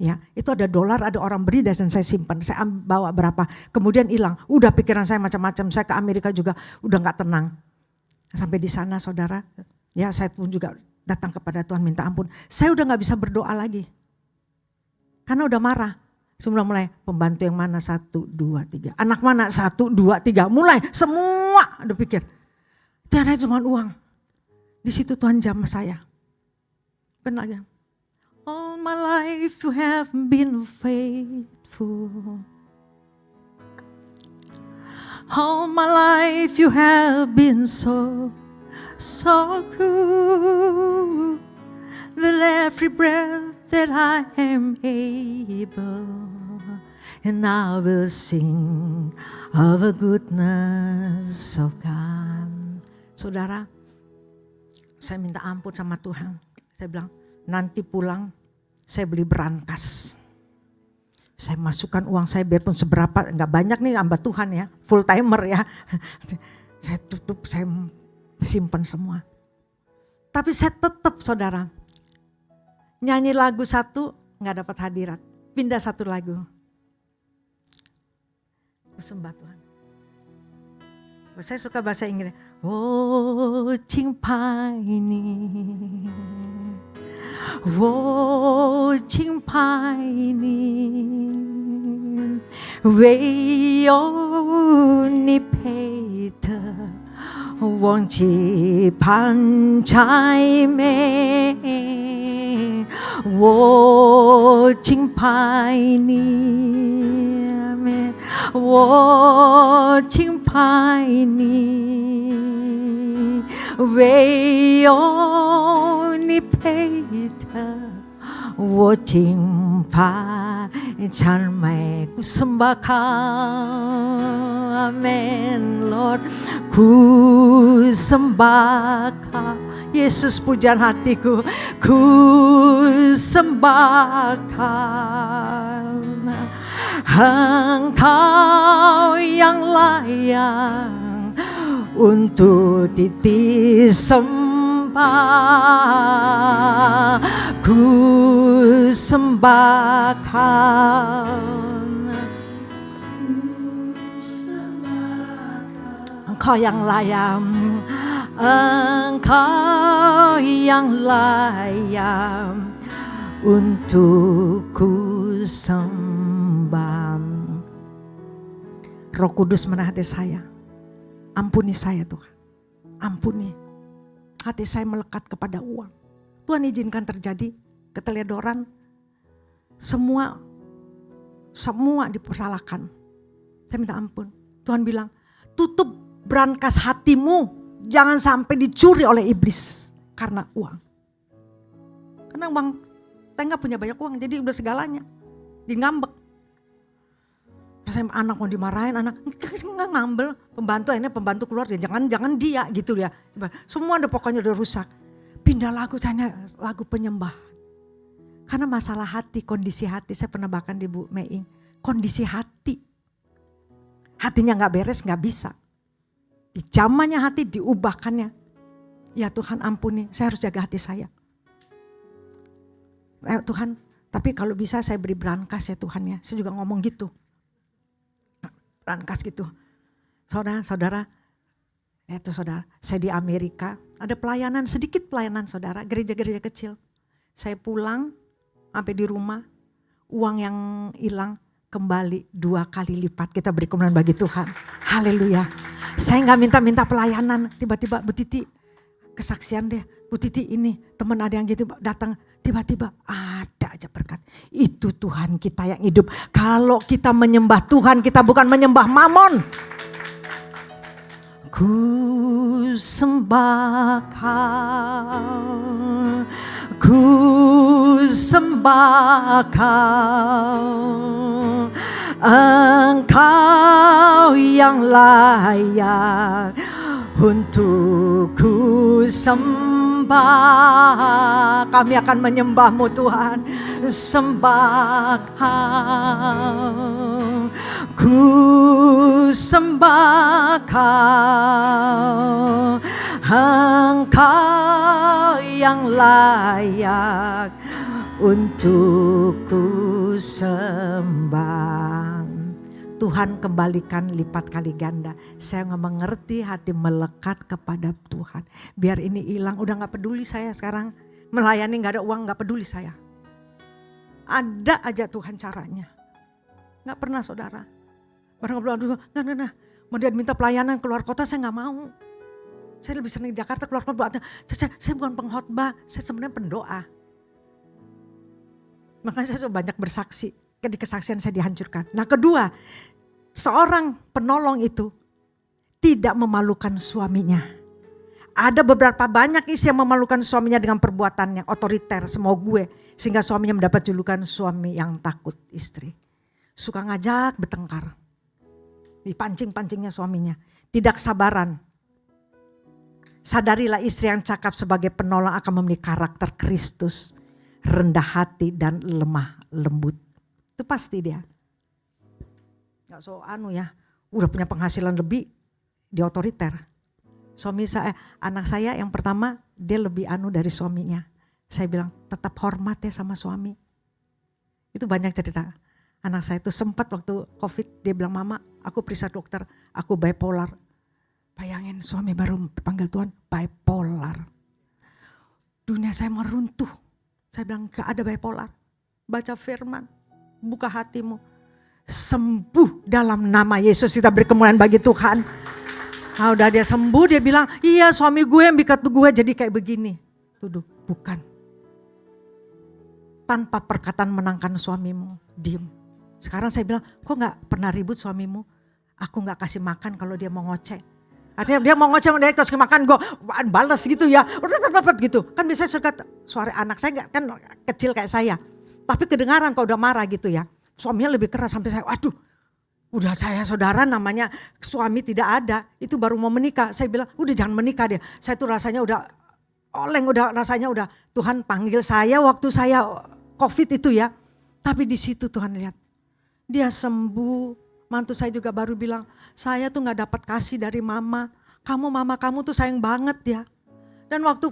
Ya, itu ada dolar, ada orang beri dan saya simpan. Saya bawa berapa, kemudian hilang. Udah pikiran saya macam-macam. Saya ke Amerika juga udah gak tenang. Sampai di sana saudara, ya saya pun juga datang kepada Tuhan minta ampun. Saya udah gak bisa berdoa lagi. Karena udah marah. Sebelum mulai pembantu yang mana 1, 2, 3. Anak mana 1, 2, 3. Mulai semua udah pikir. Tiada cuma uang. Di situ Tuhan jamah saya. Kenal aja. All my life you have been faithful. All my life you have been so good. That every breath that I am able, and I will sing of the goodness of God. Saudara, saya minta ampun sama Tuhan. Saya bilang, nanti pulang saya beli berangkas. Saya masukkan uang saya biarpun seberapa, enggak banyak nih hamba Tuhan ya, full timer ya. Saya tutup, saya simpan semua. Tapi saya tetap saudara, nyanyi lagu satu enggak dapat hadirat. Pindah satu lagu. Sembah Tuhan. Saya suka bahasa Inggris. Oh, cingpai ini. Oh, cingpai ini. Weyo ni peter. Wong chi pancai me. Oh, cingpai ini. Amen. 我敬拜你，唯有你配得我敬拜赞美ku sembah Kau, amin Lord, ku sembah Kau, Yesus pujian hatiku, ku sembah Kau. Engkau yang layak untuk disembah, ku sembah Kau. Engkau yang layak, Engkau yang layak untuk ku sembah. Roh Kudus menahati saya. Ampuni saya Tuhan. Ampuni. Hati saya melekat kepada uang. Tuhan izinkan terjadi keteledoran. Semua dipersalahkan. Saya minta ampun. Tuhan bilang, tutup brankas hatimu. Jangan sampai dicuri oleh iblis. Karena uang. Karena uang, saya gak punya banyak uang. Jadi udah segalanya. Jadi ngambek. Saya anak mau dimarahin, anak nggak ngambil, pembantu keluar dia jangan dia gitu ya. Semua pokoknya udah rusak. Pindah lagu, saya lagu penyembahan. Karena masalah hati, kondisi hati. Saya pernah bahkan di Bu Meing. Kondisi hati. Hatinya gak beres, gak bisa. Dijamannya hati, diubahkannya. Ya Tuhan ampuni, saya harus jaga hati saya. Tuhan, tapi kalau bisa saya beri brankas ya Tuhan ya. Saya juga ngomong gitu. Brankas gitu. Saudara, itu saudara, saya di Amerika. Ada pelayanan, sedikit pelayanan saudara, gereja-gereja kecil. Saya pulang, sampai di rumah, uang yang hilang kembali 2 kali lipat. Kita beri kemuliaan bagi Tuhan. Haleluya. Saya gak minta-minta pelayanan. Tiba-tiba Bu Titi, kesaksian deh. Bu Titi ini teman ada yang gitu datang. Tiba-tiba ada aja berkat. Itu Tuhan kita yang hidup. Kalau kita menyembah Tuhan, kita bukan menyembah mamon. Ku sembah Kau, ku sembah Kau, Engkau yang layak untuk ku sembah. Kami akan menyembah-Mu Tuhan, sembah Kau, ku sembah Kau, Engkau yang layak untuk ku sembah. Tuhan kembalikan lipat kali ganda. Saya nggak mengerti, hati melekat kepada Tuhan. Biar ini hilang, udah nggak peduli saya sekarang. Melayani nggak ada uang, nggak peduli saya. Ada aja Tuhan caranya. Nggak pernah saudara. Barang ngobrol dulu, nah. Mau dia minta pelayanan keluar kota, saya nggak mau. Saya lebih sering di Jakarta keluar kota. Saya bukan pengkhotbah, saya sebenarnya pendoa. Makanya saya banyak bersaksi. Di kesaksian saya dihancurkan. Nah kedua, seorang penolong itu tidak memalukan suaminya. Ada beberapa banyak istri yang memalukan suaminya dengan perbuatan yang otoriter, semau gue. Sehingga suaminya mendapat julukan suami yang takut istri. Suka ngajak bertengkar. Dipancing-pancingnya suaminya. Tidak sabaran. Sadarilah istri yang cakap sebagai penolong akan memiliki karakter Kristus. Rendah hati dan lemah lembut. Itu pasti dia. Gak so udah punya penghasilan lebih, di otoriter. Anak saya yang pertama dia lebih dari suaminya. Saya bilang tetap hormat ya sama suami. Itu banyak cerita. Anak saya itu sempat waktu COVID dia bilang, mama aku periksa dokter, aku bipolar. Bayangin suami baru panggil Tuhan bipolar. Dunia saya meruntuh. Saya bilang gak ada bipolar. Baca firman. Buka hatimu, sembuh dalam nama Yesus. Kita beri kemuliaan bagi Tuhan. Nah, udah dia sembuh, dia bilang, iya suami gue yang bikin gue jadi kayak begini. Tuduh, bukan. Tanpa perkataan menangkan suamimu, diem. Sekarang saya bilang, kok gak pernah ribut suamimu? Aku gak kasih makan kalau dia mau ngoceh. Artinya dia mau ngoceh, dia kasih makan, gue balas gitu ya. Gitu. Kan biasanya suara anak saya kan kecil kayak saya. Tapi kedengaran kalau udah marah gitu ya. Suaminya lebih keras sampai saya, waduh. Udah saya saudara namanya suami tidak ada. Itu baru mau menikah. Saya bilang udah jangan menikah dia. Saya tuh rasanya udah oleng, rasanya udah. Tuhan panggil saya waktu saya COVID itu ya. Tapi di situ Tuhan lihat. Dia sembuh. Mantu saya juga baru bilang, saya tuh gak dapat kasih dari mama. Mama kamu tuh sayang banget ya. Dan waktu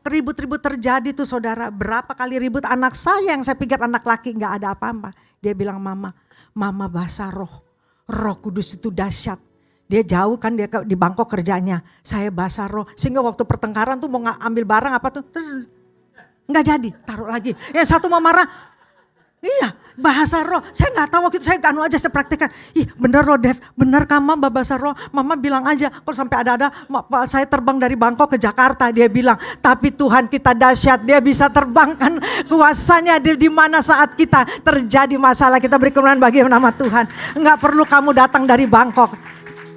ribut-ribut terjadi tuh saudara, berapa kali ribut anak saya yang saya pikir anak laki gak ada apa-apa. Dia bilang mama bahasa roh kudus itu dahsyat. Dia jauh kan dia di Bangkok kerjanya, saya bahasa roh. Sehingga waktu pertengkaran tuh mau ambil barang apa tuh, gak jadi, taruh lagi. Yang satu mau marah, iya bahasa roh. Saya gak tahu waktu itu saya aja saya praktekkan. Ih bener loh Dev, bener kan mama bahasa roh. Mama bilang aja kalau sampai ada saya terbang dari Bangkok ke Jakarta. Dia bilang tapi Tuhan kita dahsyat. Dia bisa terbangkan kuasanya di mana saat kita terjadi masalah. Kita beri kemuliaan bagi nama Tuhan. Gak perlu kamu datang dari Bangkok.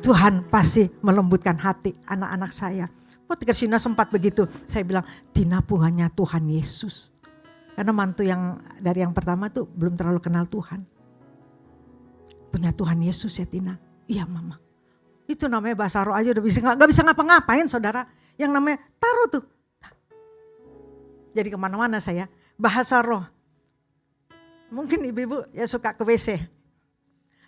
Tuhan pasti melembutkan hati anak-anak saya. Waktu Kristina sempat begitu. Saya bilang Tina punya Tuhan Yesus. Karena mantu yang dari yang pertama tuh belum terlalu kenal Tuhan. Punya Tuhan Yesus ya Tina. Iya mama. Itu namanya bahasa roh aja udah gak bisa ngapa-ngapain saudara. Yang namanya taruh tuh. Jadi kemana-mana saya. Bahasa roh. Mungkin ibu-ibu ya suka ke WC.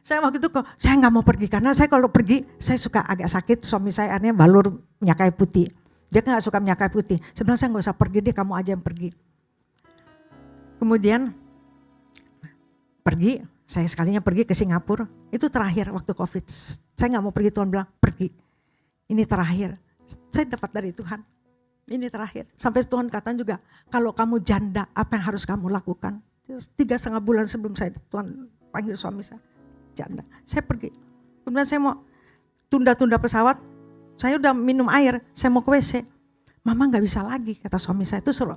Saya waktu itu saya nggak mau pergi karena saya kalau pergi saya suka agak sakit. Suami saya aneh balur minyak kayu putih. Dia nggak suka minyak kayu putih. Sebenarnya saya nggak usah pergi deh, kamu aja yang pergi. Kemudian pergi, saya sekalinya pergi ke Singapura. Itu terakhir waktu COVID. Saya nggak mau pergi, Tuhan bilang pergi. Ini terakhir. Saya dapat dari Tuhan. Ini terakhir. Sampai Tuhan katakan juga, kalau kamu janda apa yang harus kamu lakukan? 3,5 bulan sebelum saya Tuhan panggil suami saya. Janda. Saya pergi. Kemudian saya mau tunda-tunda pesawat. Saya udah minum air. Saya mau ke WC. Mama gak bisa lagi kata suami saya. Itu suruh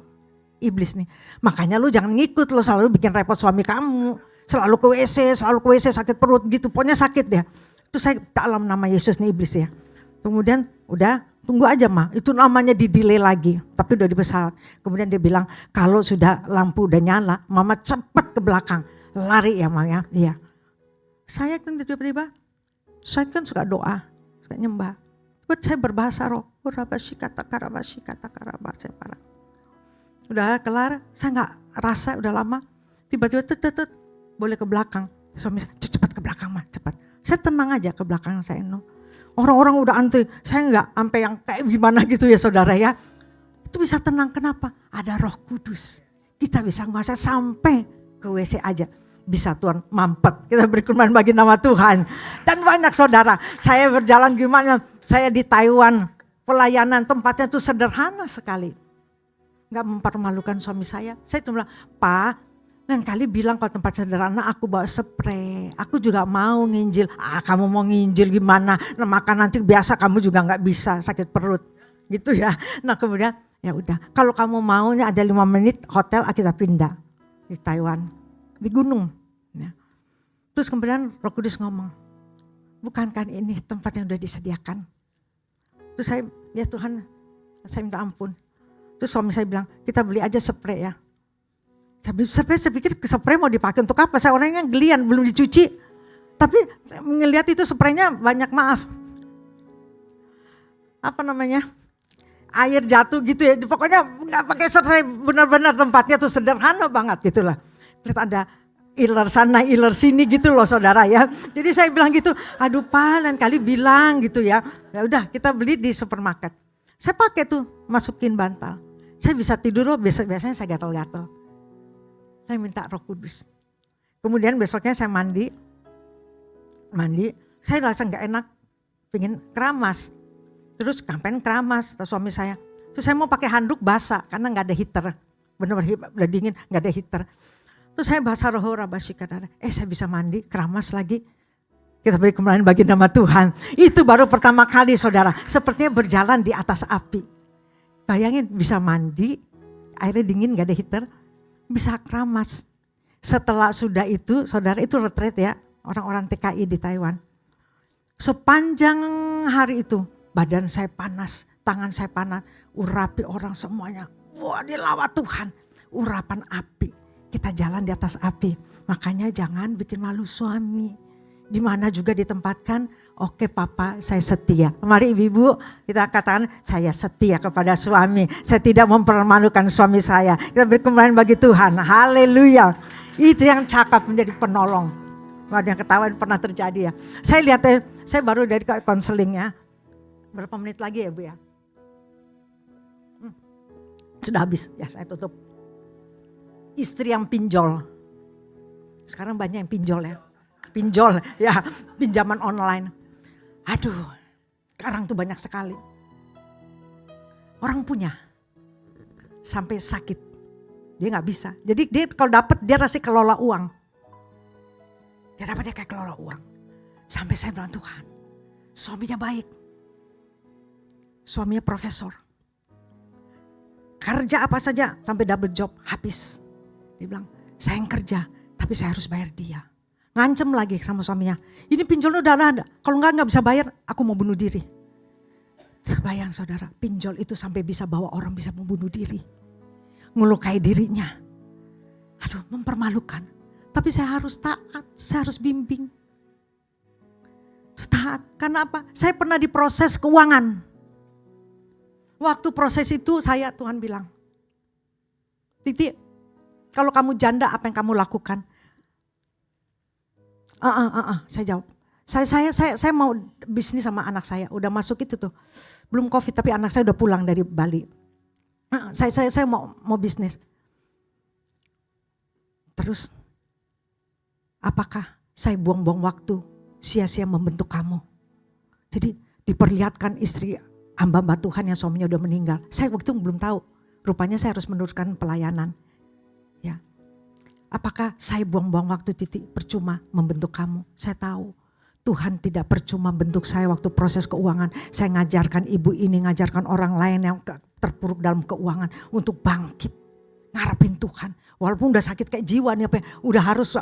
iblis nih. Makanya lu jangan ngikut. Lu selalu bikin repot suami kamu. Selalu ke WC sakit perut gitu. Pokoknya sakit ya. Itu saya tak alam nama Yesus nih iblis ya. Kemudian udah tunggu aja mah. Itu namanya di delay lagi. Tapi udah di pesawat. Kemudian dia bilang kalau sudah lampu udah nyala. Mama cepat ke belakang. Lari ya mama ya. Iya. Saya kan tiba-tiba, saya kan suka doa, suka nyembah. Buat saya berbahasa roh, udah kelar, saya nggak rasa udah lama. Tiba-tiba boleh ke belakang. Suami saya, cepat ke belakang mah, cepat. Saya tenang aja ke belakang saya. Orang-orang udah antri, saya nggak sampai yang kayak gimana gitu ya saudara ya. Itu bisa tenang, kenapa? Ada Roh Kudus. Kita bisa nguasai sampai ke WC aja. Bisa Tuhan mampet, kita berkorban bagi nama Tuhan. Dan banyak saudara, saya berjalan gimana, saya di Taiwan, pelayanan tempatnya tuh sederhana sekali. Gak mempermalukan suami saya cuma bilang, Pak, lain kali bilang kalau tempat sederhana aku bawa spray, aku juga mau nginjil. Kamu mau nginjil gimana, makan nanti biasa kamu juga gak bisa, sakit perut. Gitu ya, nah kemudian ya udah, kalau kamu maunya ada 5 menit hotel kita pindah di Taiwan. Di gunung. Ya. Terus kemudian Roh Kudus ngomong, bukankah ini tempat yang sudah disediakan? Terus saya, ya Tuhan, saya minta ampun. Terus suami saya bilang, kita beli aja spray ya. Saya pikir spray mau dipakai untuk apa? Saya orangnya gelian, belum dicuci. Tapi ngelihat itu spraynya banyak maaf. Apa namanya? Air jatuh gitu ya. Pokoknya nggak pakai spray, benar-benar tempatnya tuh sederhana banget gitulah. Lihat ada iler sana, iler sini gitu loh saudara ya. Jadi saya bilang gitu, aduh Pak, lain kali bilang gitu ya. Ya udah kita beli di supermarket. Saya pakai tuh, masukin bantal. Saya bisa tidur loh, biasanya saya gatal-gatal. Saya minta Roh Kudus. Kemudian besoknya saya mandi, saya rasa gak enak, pengen keramas. Terus ngapain keramas, kata suami saya. Terus saya mau pakai handuk basah, karena gak ada heater. Benar-benar udah dingin, gak ada heater. Terus saya bahasa roh rabasikadara, saya bisa mandi, keramas lagi. Kita beri kemuliaan bagi nama Tuhan. Itu baru pertama kali saudara, sepertinya berjalan di atas api. Bayangin bisa mandi, airnya dingin gak ada heater, bisa keramas. Setelah sudah itu, saudara itu retreat ya, orang-orang TKI di Taiwan. Sepanjang hari itu, badan saya panas, tangan saya panas, urapi orang semuanya. Wah dilawat Tuhan, urapan api. Kita jalan di atas api. Makanya jangan bikin malu suami. Di mana juga ditempatkan, oke papa saya setia. Mari ibu-ibu kita katakan saya setia kepada suami. Saya tidak mempermalukan suami saya. Kita berkemuliaan bagi Tuhan. Haleluya. Itu yang cakap menjadi penolong. Ada yang ketahuan pernah terjadi ya. Saya lihat saya baru dari konseling ya. Berapa menit lagi ya Bu ya? Sudah habis ya, saya tutup. Istri yang pinjol. Sekarang banyak yang pinjol ya. Pinjol ya, pinjaman online. Aduh, sekarang tuh banyak sekali. Orang punya sampai sakit. Dia gak bisa. Jadi dia kalau dapat dia rasa kelola uang. Dia dapat dia kayak kelola uang. Sampai saya bilang Tuhan, suaminya baik. Suaminya profesor. Kerja apa saja sampai double job habis. Dia bilang, saya yang kerja, tapi saya harus bayar dia. Ngancem lagi sama suaminya. Ini pinjolnya udah ada. Kalau nggak bisa bayar, aku mau bunuh diri. Terbayang saudara, pinjol itu sampai bisa bawa orang bisa membunuh diri. Ngelukai dirinya. Aduh, mempermalukan. Tapi saya harus taat, saya harus bimbing. Taat, karena apa? Saya pernah diproses keuangan. Waktu proses itu Tuhan bilang, Titi, kalau kamu janda apa yang kamu lakukan? Saya jawab. Saya mau bisnis sama anak saya. Udah masuk itu tuh. Belum COVID tapi anak saya udah pulang dari Bali. Saya mau bisnis. Terus apakah saya buang-buang waktu sia-sia membentuk kamu? Jadi diperlihatkan istri hamba Tuhan yang suaminya udah meninggal. Saya waktu itu belum tahu. Rupanya saya harus meneruskan pelayanan. Ya. Apakah saya buang-buang waktu titik percuma membentuk kamu? Saya tahu Tuhan tidak percuma bentuk saya waktu proses keuangan. Saya ngajarkan ibu ini, ngajarkan orang lain yang terpuruk dalam keuangan untuk bangkit. Ngarepin Tuhan. Walaupun udah sakit kayak jiwa nih, udah harus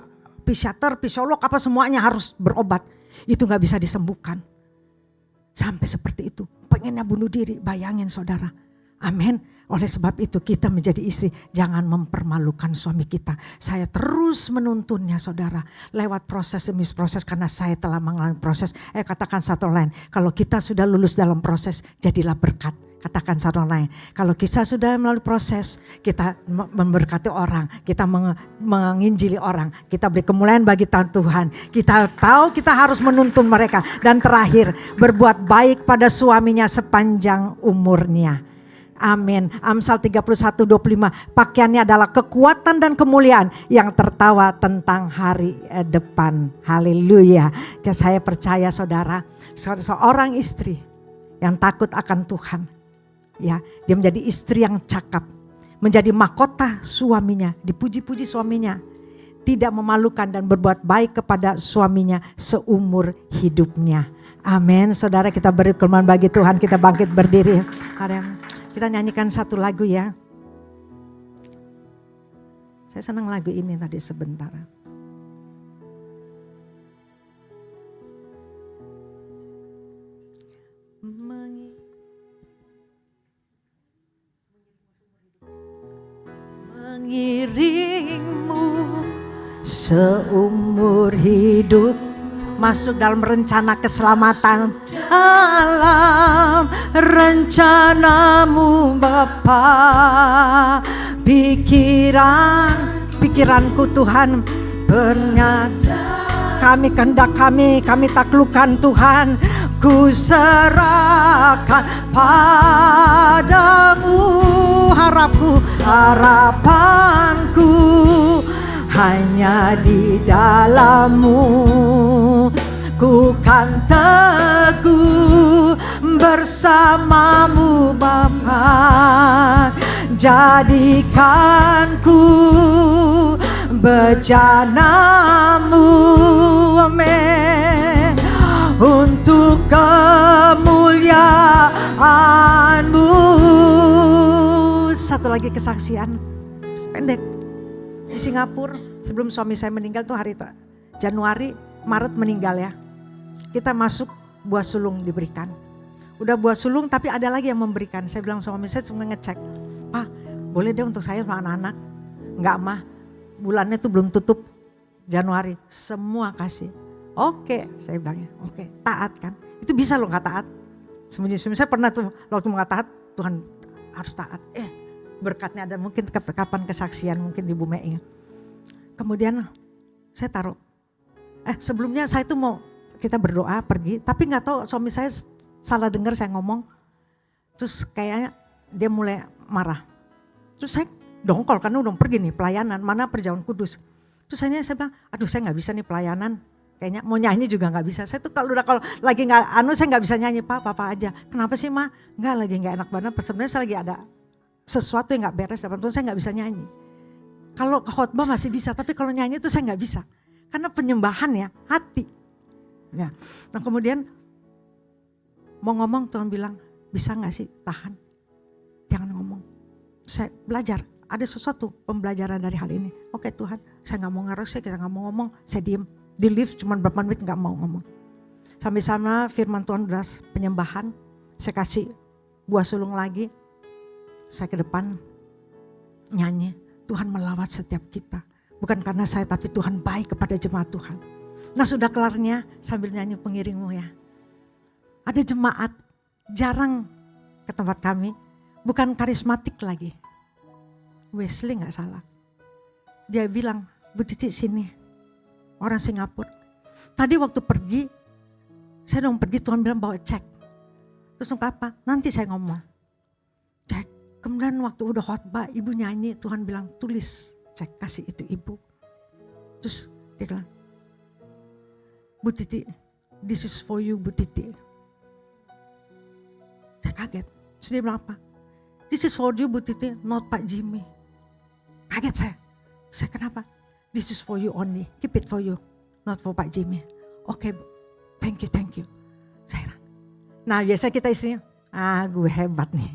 psikiater, psikolog, apa semuanya harus berobat. Itu gak bisa disembuhkan. Sampai seperti itu. Pengennya bunuh diri, bayangin saudara. Amin. Oleh sebab itu kita menjadi istri, jangan mempermalukan suami kita. Saya terus menuntunnya saudara, lewat proses demi proses karena saya telah mengalami proses. Katakan satu lain, kalau kita sudah lulus dalam proses, jadilah berkat. Katakan satu lain, kalau kita sudah melalui proses, kita memberkati orang, kita menginjili orang, kita beri kemuliaan bagi Tuhan. Kita tahu kita harus menuntun mereka. Dan terakhir, berbuat baik pada suaminya sepanjang umurnya. Amin. Amsal 31:25. Pakaiannya adalah kekuatan dan kemuliaan yang tertawa tentang hari depan. Haleluya. Saya percaya saudara, seorang istri yang takut akan Tuhan, ya, dia menjadi istri yang cakap, menjadi mahkota suaminya, dipuji-puji suaminya, tidak memalukan dan berbuat baik kepada suaminya seumur hidupnya. Amin. Saudara, kita beri kemuliaan bagi Tuhan, kita bangkit berdiri. Kita nyanyikan satu lagu ya. Saya senang lagu ini tadi sebentar. Mengiringmu seumur hidup, masuk dalam rencana keselamatan. Alam rencanamu Bapa, pikiranku Tuhan kami kehendak kami taklukkan Tuhan, ku serahkan padamu. Harapanku hanya di dalam-Mu, ku kan teguh bersama-Mu Bapa, jadikan ku bejana-Mu, amin, untuk kemuliaan-Mu. Satu lagi kesaksian pendek di Singapura sebelum suami saya meninggal tuh hari Januari, Maret meninggal ya. Kita masuk buah sulung diberikan. Udah buah sulung tapi ada lagi yang memberikan. Saya bilang suami saya cuma ngecek, Pak boleh deh untuk saya sama anak-anak. Enggak mah, bulannya tuh belum tutup Januari. Semua kasih. Oke, saya bilangnya oke, taat kan. Itu bisa loh gak taat. Sembunyi-sembunyi saya pernah tuh waktu mau gak taat, Tuhan harus taat. Berkatnya ada, mungkin kapan kesaksian mungkin di Bu Mei. Kemudian saya taruh. Sebelumnya saya tuh mau kita berdoa pergi, tapi nggak tahu suami saya salah dengar saya ngomong. Terus kayaknya dia mulai marah. Terus saya dongkol karena udah pergi nih pelayanan, mana perjamuan kudus. Terus saya bilang, aduh saya nggak bisa nih pelayanan. Kayaknya mau nyanyi juga nggak bisa. Saya tuh kalau lagi nggak saya nggak bisa nyanyi, Papa aja. Kenapa sih Ma? Nggak, lagi nggak enak banget. Sebenarnya saya lagi ada sesuatu yang gak beres, dalam Tuhan saya gak bisa nyanyi. Kalau khotbah masih bisa, tapi kalau nyanyi itu saya gak bisa. Karena penyembahan ya, hati. Ya. Nah kemudian mau ngomong Tuhan bilang, bisa gak sih tahan? Jangan ngomong. Saya belajar, ada sesuatu pembelajaran dari hal ini. Oke Tuhan, saya gak mau ngarang, saya gak mau ngomong, saya diem. Di lift cuma berapa menit gak mau ngomong. Sampai sana firman Tuhan udah penyembahan, saya kasih buah sulung lagi. Saya ke depan nyanyi, Tuhan melawat setiap kita. Bukan karena saya tapi Tuhan baik kepada jemaat Tuhan. Nah sudah kelarnya sambil nyanyi pengiringmu ya. Ada jemaat jarang ke tempat kami, bukan karismatik lagi. Wesley gak salah. Dia bilang, Bu Titi sini, orang Singapura. Tadi waktu pergi, saya dong pergi Tuhan bilang bawa cek. Terus apa? Nanti saya ngomong. Cek. Kemudian waktu udah khotbah, ibu nyanyi, Tuhan bilang tulis cek, kasih itu ibu. Terus dia bilang, Bu Titi, this is for you Bu Titi. Saya kaget. Terus dia bilang apa? This is for you Bu Titi, not Pak Jimmy. Kaget saya. Saya kenapa? This is for you only, keep it for you, not for Pak Jimmy. Oke Bu, thank you. Saya bilang, nah biasa kita istrinya, gue hebat nih.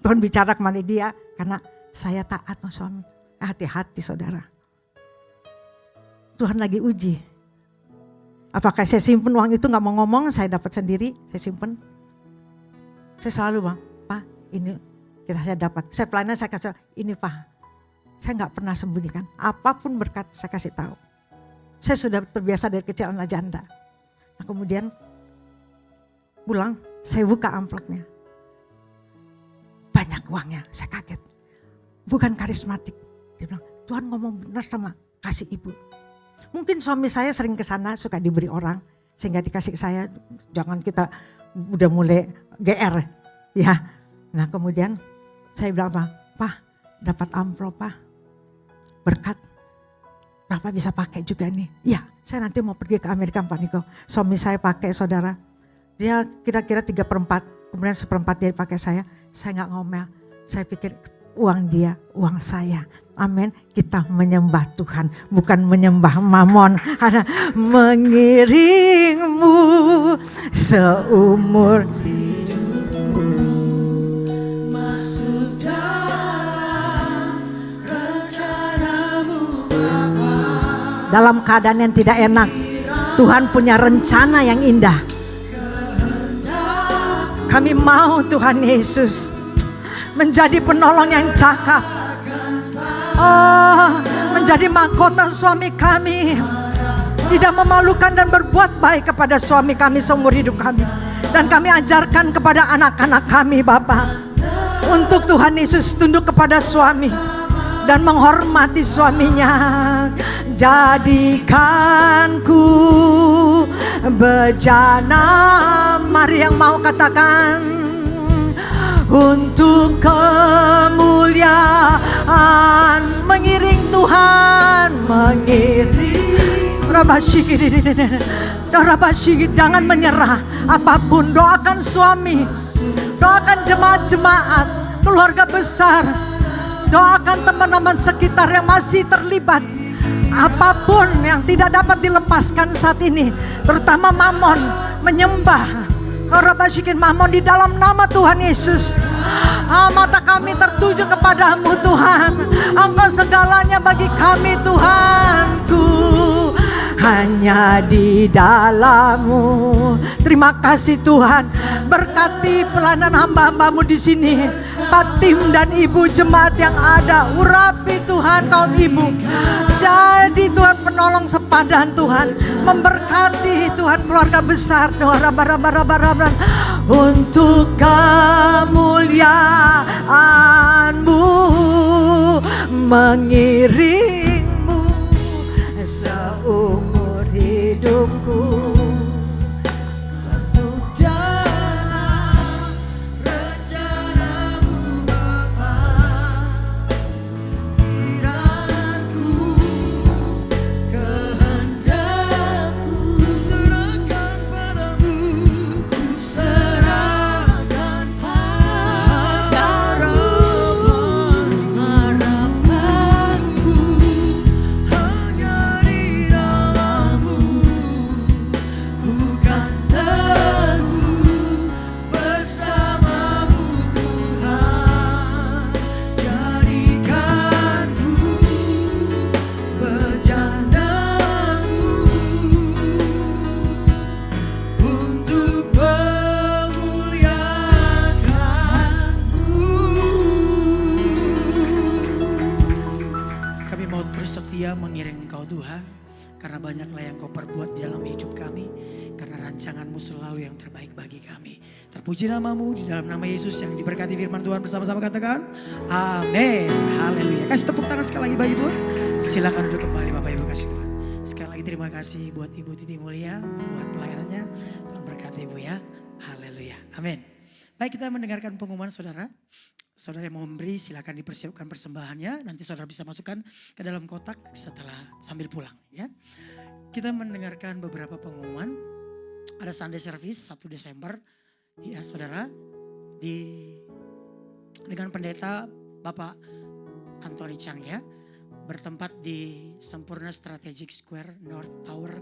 Tuhan bicara kemana dia, karena saya taat sama suami. Hati-hati saudara. Tuhan lagi uji. Apakah saya simpen uang itu gak mau ngomong, saya dapat sendiri, saya simpen. Saya selalu bilang, Pak ini saya dapat. Saya pelayanan saya kasih, ini Pak. Saya gak pernah sembunyikan, apapun berkat saya kasih tahu. Saya sudah terbiasa dari kecil anak janda. Nah kemudian pulang, saya buka amplopnya. Banyak uangnya, saya kaget. Bukan karismatik. Dia bilang, Tuhan ngomong benar sama kasih ibu. Mungkin suami saya sering ke sana suka diberi orang. Sehingga dikasih saya, jangan kita udah mulai GR. Ya. Nah kemudian saya bilang apa? Pak, dapat amplop Pak. Berkat. Bapak bisa pakai juga nih. Ya, saya nanti mau pergi ke Amerika Pak Niko. Suami saya pakai saudara. Dia kira-kira 3/4. Kemudian 1/4 dia pakai saya. Saya gak ngomel. Saya pikir uang dia, uang saya. Amin. Kita menyembah Tuhan. Bukan menyembah mamon. Ada mengiringmu seumur hidupku. Masuk dalam rencanamu Bapa. Dalam keadaan yang tidak enak, Tuhan punya rencana yang indah. Kami mau Tuhan Yesus menjadi penolong yang cakap. Menjadi mahkota suami kami. Tidak memalukan dan berbuat baik kepada suami kami seumur hidup kami. Dan kami ajarkan kepada anak-anak kami Bapa. Untuk Tuhan Yesus tunduk kepada suami. Dan menghormati suaminya. Jadikanku bejana. Mari yang mau katakan. Untuk kemuliaan mengiring Tuhan, mengiring. Jangan menyerah. Apapun doakan suami, doakan jemaat-jemaat, keluarga besar, doakan teman-teman sekitar yang masih terlibat. Apapun yang tidak dapat dilepaskan saat ini, terutama mamon, menyembah. Rabashikin mamon di dalam nama Tuhan Yesus. Mata kami tertuju kepadamu Tuhan. Engkau segalanya bagi kami Tuhanku. Hanya di dalam-Mu. Terima kasih Tuhan. Berkati pelayanan hamba-Hamba-Mu di sini. Pak Tim dan Ibu jemaat yang ada. Urapi Tuhan kaum ibu. Jadi Tuhan penolong sepadan Tuhan. Memberkati Tuhan keluarga besar Tuhan. Untuk kemuliaan-Mu mengiringmu seumur hidupku. Masuk dalam rencana-Mu Bapa. Pikiranku, kehendakku serahkan padamu. Ku serahkan harapanku hanya di dalam-Mu. Bukan teguh bersama-Mu Tuhan. Jadikanku bejana-Mu untuk memuliakan-Mu. Kami mau terus setia mengiring Engkau Tuhan. Karena banyaklah yang Kau perbuat di dalam hidup kami. Karena rancangan-Mu selalu yang terbaik bagi kami. Terpuji nama-Mu di dalam nama Yesus yang diberkati firman Tuhan bersama-sama katakan. Amin. Haleluya. Kasih tepuk tangan sekali lagi bagi Tuhan. Silakan duduk kembali Bapak Ibu kasih Tuhan. Sekali lagi terima kasih buat Ibu Titi Mulia, buat pelayanannya. Tuhan berkati Ibu ya. Haleluya. Amin. Baik, kita mendengarkan pengumuman saudara. Saudara yang mau memberi silakan dipersiapkan persembahannya. Nanti saudara bisa masukkan ke dalam kotak setelah sambil pulang ya. Kita mendengarkan beberapa pengumuman. Ada Sunday Service 1 Desember. Ya saudara. Dengan pendeta Bapak Anthony Chang ya. Bertempat di Sempurna Strategic Square North Tower.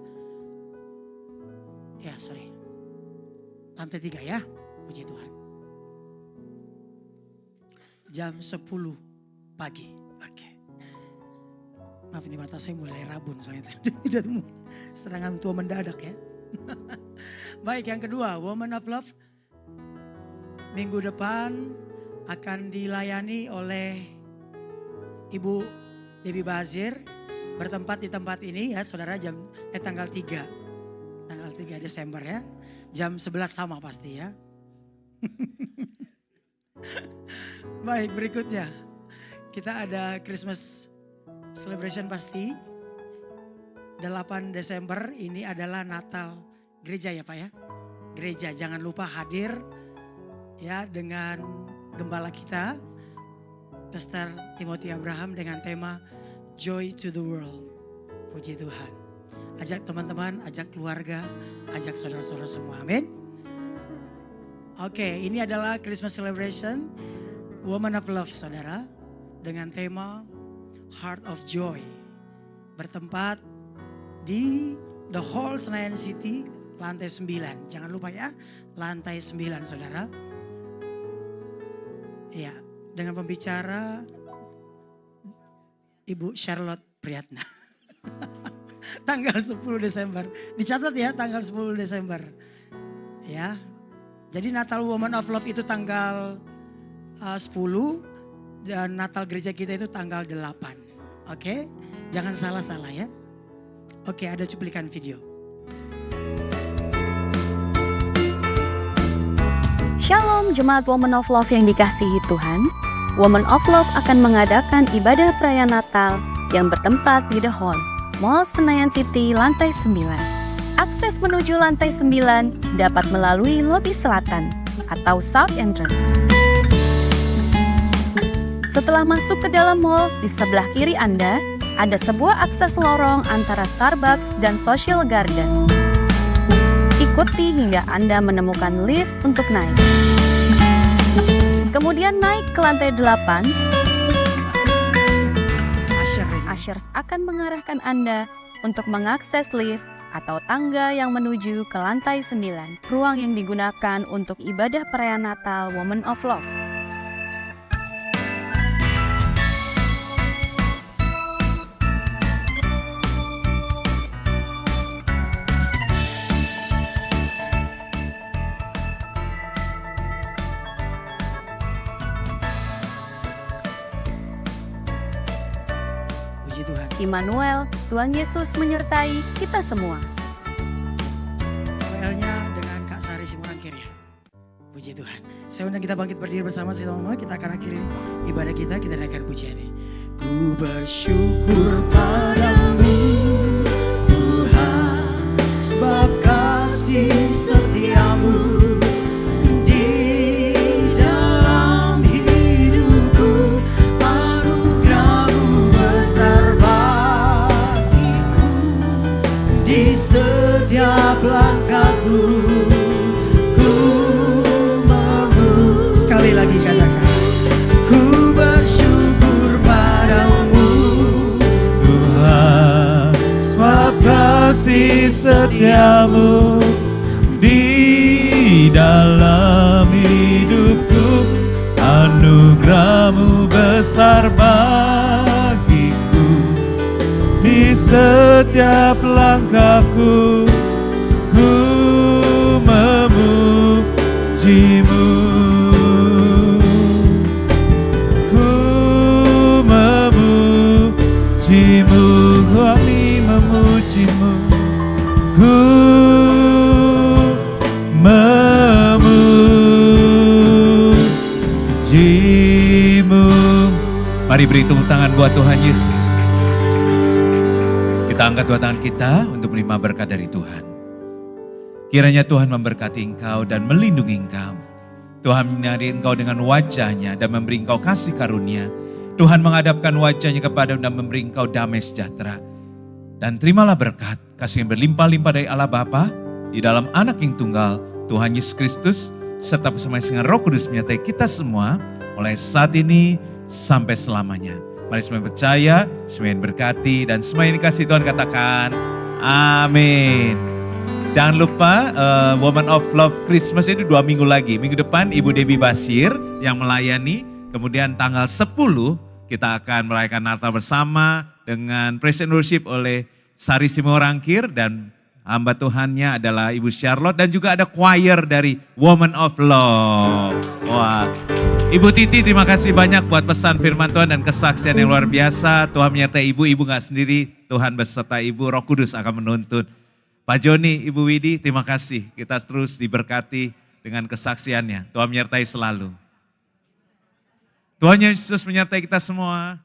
Ya sorry. Lantai 3 ya. Puji Tuhan. Jam 10 pagi. Oke. Maaf ini mata saya mulai rabun soalnya. Udah serangan tua mendadak ya. Baik, yang kedua, Woman of Love. Minggu depan akan dilayani oleh Ibu Debbie Bazir. Bertempat di tempat ini ya saudara tanggal 3. Tanggal 3 Desember ya. Jam 11 sama pasti ya. Baik, berikutnya kita ada Christmas celebration pasti. 8 Desember ini adalah Natal gereja ya Pak ya. Gereja, jangan lupa hadir ya dengan gembala kita Pastor Timothy Abraham dengan tema Joy to the World. Puji Tuhan. Ajak teman-teman, ajak keluarga, ajak saudara-saudara semua. Amin. Oke, ini adalah Christmas celebration Woman of Love saudara. Dengan tema Heart of Joy. Bertempat di The Hall Senayan City lantai 9. Jangan lupa ya, lantai 9 saudara. Ya, dengan pembicara Ibu Charlotte Priyatna. Tanggal 10 Desember. Dicatat ya, tanggal 10 Desember. Ya. Jadi Natal Woman of Love itu tanggal 10 dan Natal gereja kita itu tanggal 8. Oke? Jangan salah-salah ya. Oke, ada cuplikan video. Shalom Jemaat Woman of Love yang dikasihi Tuhan. Woman of Love akan mengadakan ibadah perayaan Natal yang bertempat di The Hall, Mall Senayan City lantai 9. Akses menuju lantai 9 dapat melalui lobi selatan atau South Entrance. Setelah masuk ke dalam mall, di sebelah kiri Anda ada sebuah akses lorong antara Starbucks dan Social Garden. Ikuti hingga Anda menemukan lift untuk naik. Kemudian naik ke lantai 8. Ushers akan mengarahkan Anda untuk mengakses lift atau tangga yang menuju ke lantai 9, ruang yang digunakan untuk ibadah perayaan Natal Woman of Love. Immanuel, Tuhan Yesus menyertai kita semua. WL-nya dengan Kak Sari Simulangkir ya. Puji Tuhan. Saya undang kita bangkit berdiri bersama sama-sama. Kita akan akhiri ibadah kita naikkan pujian ini. Ku bersyukur padamu Tuhan, sebab kasih setiamu setiap langkahku, ku sekali lagi katakan, ku bersyukur padamu Tuhan, sebab kasih setiamu di dalam hidupku, anugerahmu besar bagiku. Di setiap langkahku, ku memujimu. Ku memujimu, kami memujimu. Ku memujimu. Mari beri tepuk tangan buat Tuhan Yesus. Kita Kita angkat dua tangan kita untuk menerima berkat dari Tuhan. Kiranya Tuhan memberkati engkau dan melindungi engkau. Tuhan menyinari engkau dengan wajahnya dan memberi engkau kasih karunia. Tuhan menghadapkan wajahnya kepada dan memberi engkau damai sejahtera. Dan terimalah berkat, kasih yang berlimpah-limpah dari Allah Bapa, di dalam anak yang tunggal, Tuhan Yesus Kristus, serta bersama dengan Roh Kudus menyertai kita semua, mulai saat ini sampai selamanya. Mari semua yang percaya, semua yang berkati, dan semua yang dikasih Tuhan katakan, amin. Jangan lupa Woman of Love Christmas itu 2 minggu lagi. Minggu depan Ibu Debbie Basir yang melayani. Kemudian tanggal 10 kita akan merayakan Natal bersama dengan praise and worship oleh Sari Simorangkir dan hamba Tuhannya adalah Ibu Charlotte. Dan juga ada choir dari Woman of Love. Wah. Ibu Titi terima kasih banyak buat pesan firman Tuhan dan kesaksian yang luar biasa. Tuhan menyertai ibu gak sendiri. Tuhan beserta ibu, Roh Kudus akan menuntun. Pak Joni, Ibu Widi, terima kasih. Kita terus diberkati dengan kesaksiannya. Tuhan menyertai selalu. Tuhan Yesus menyertai kita semua.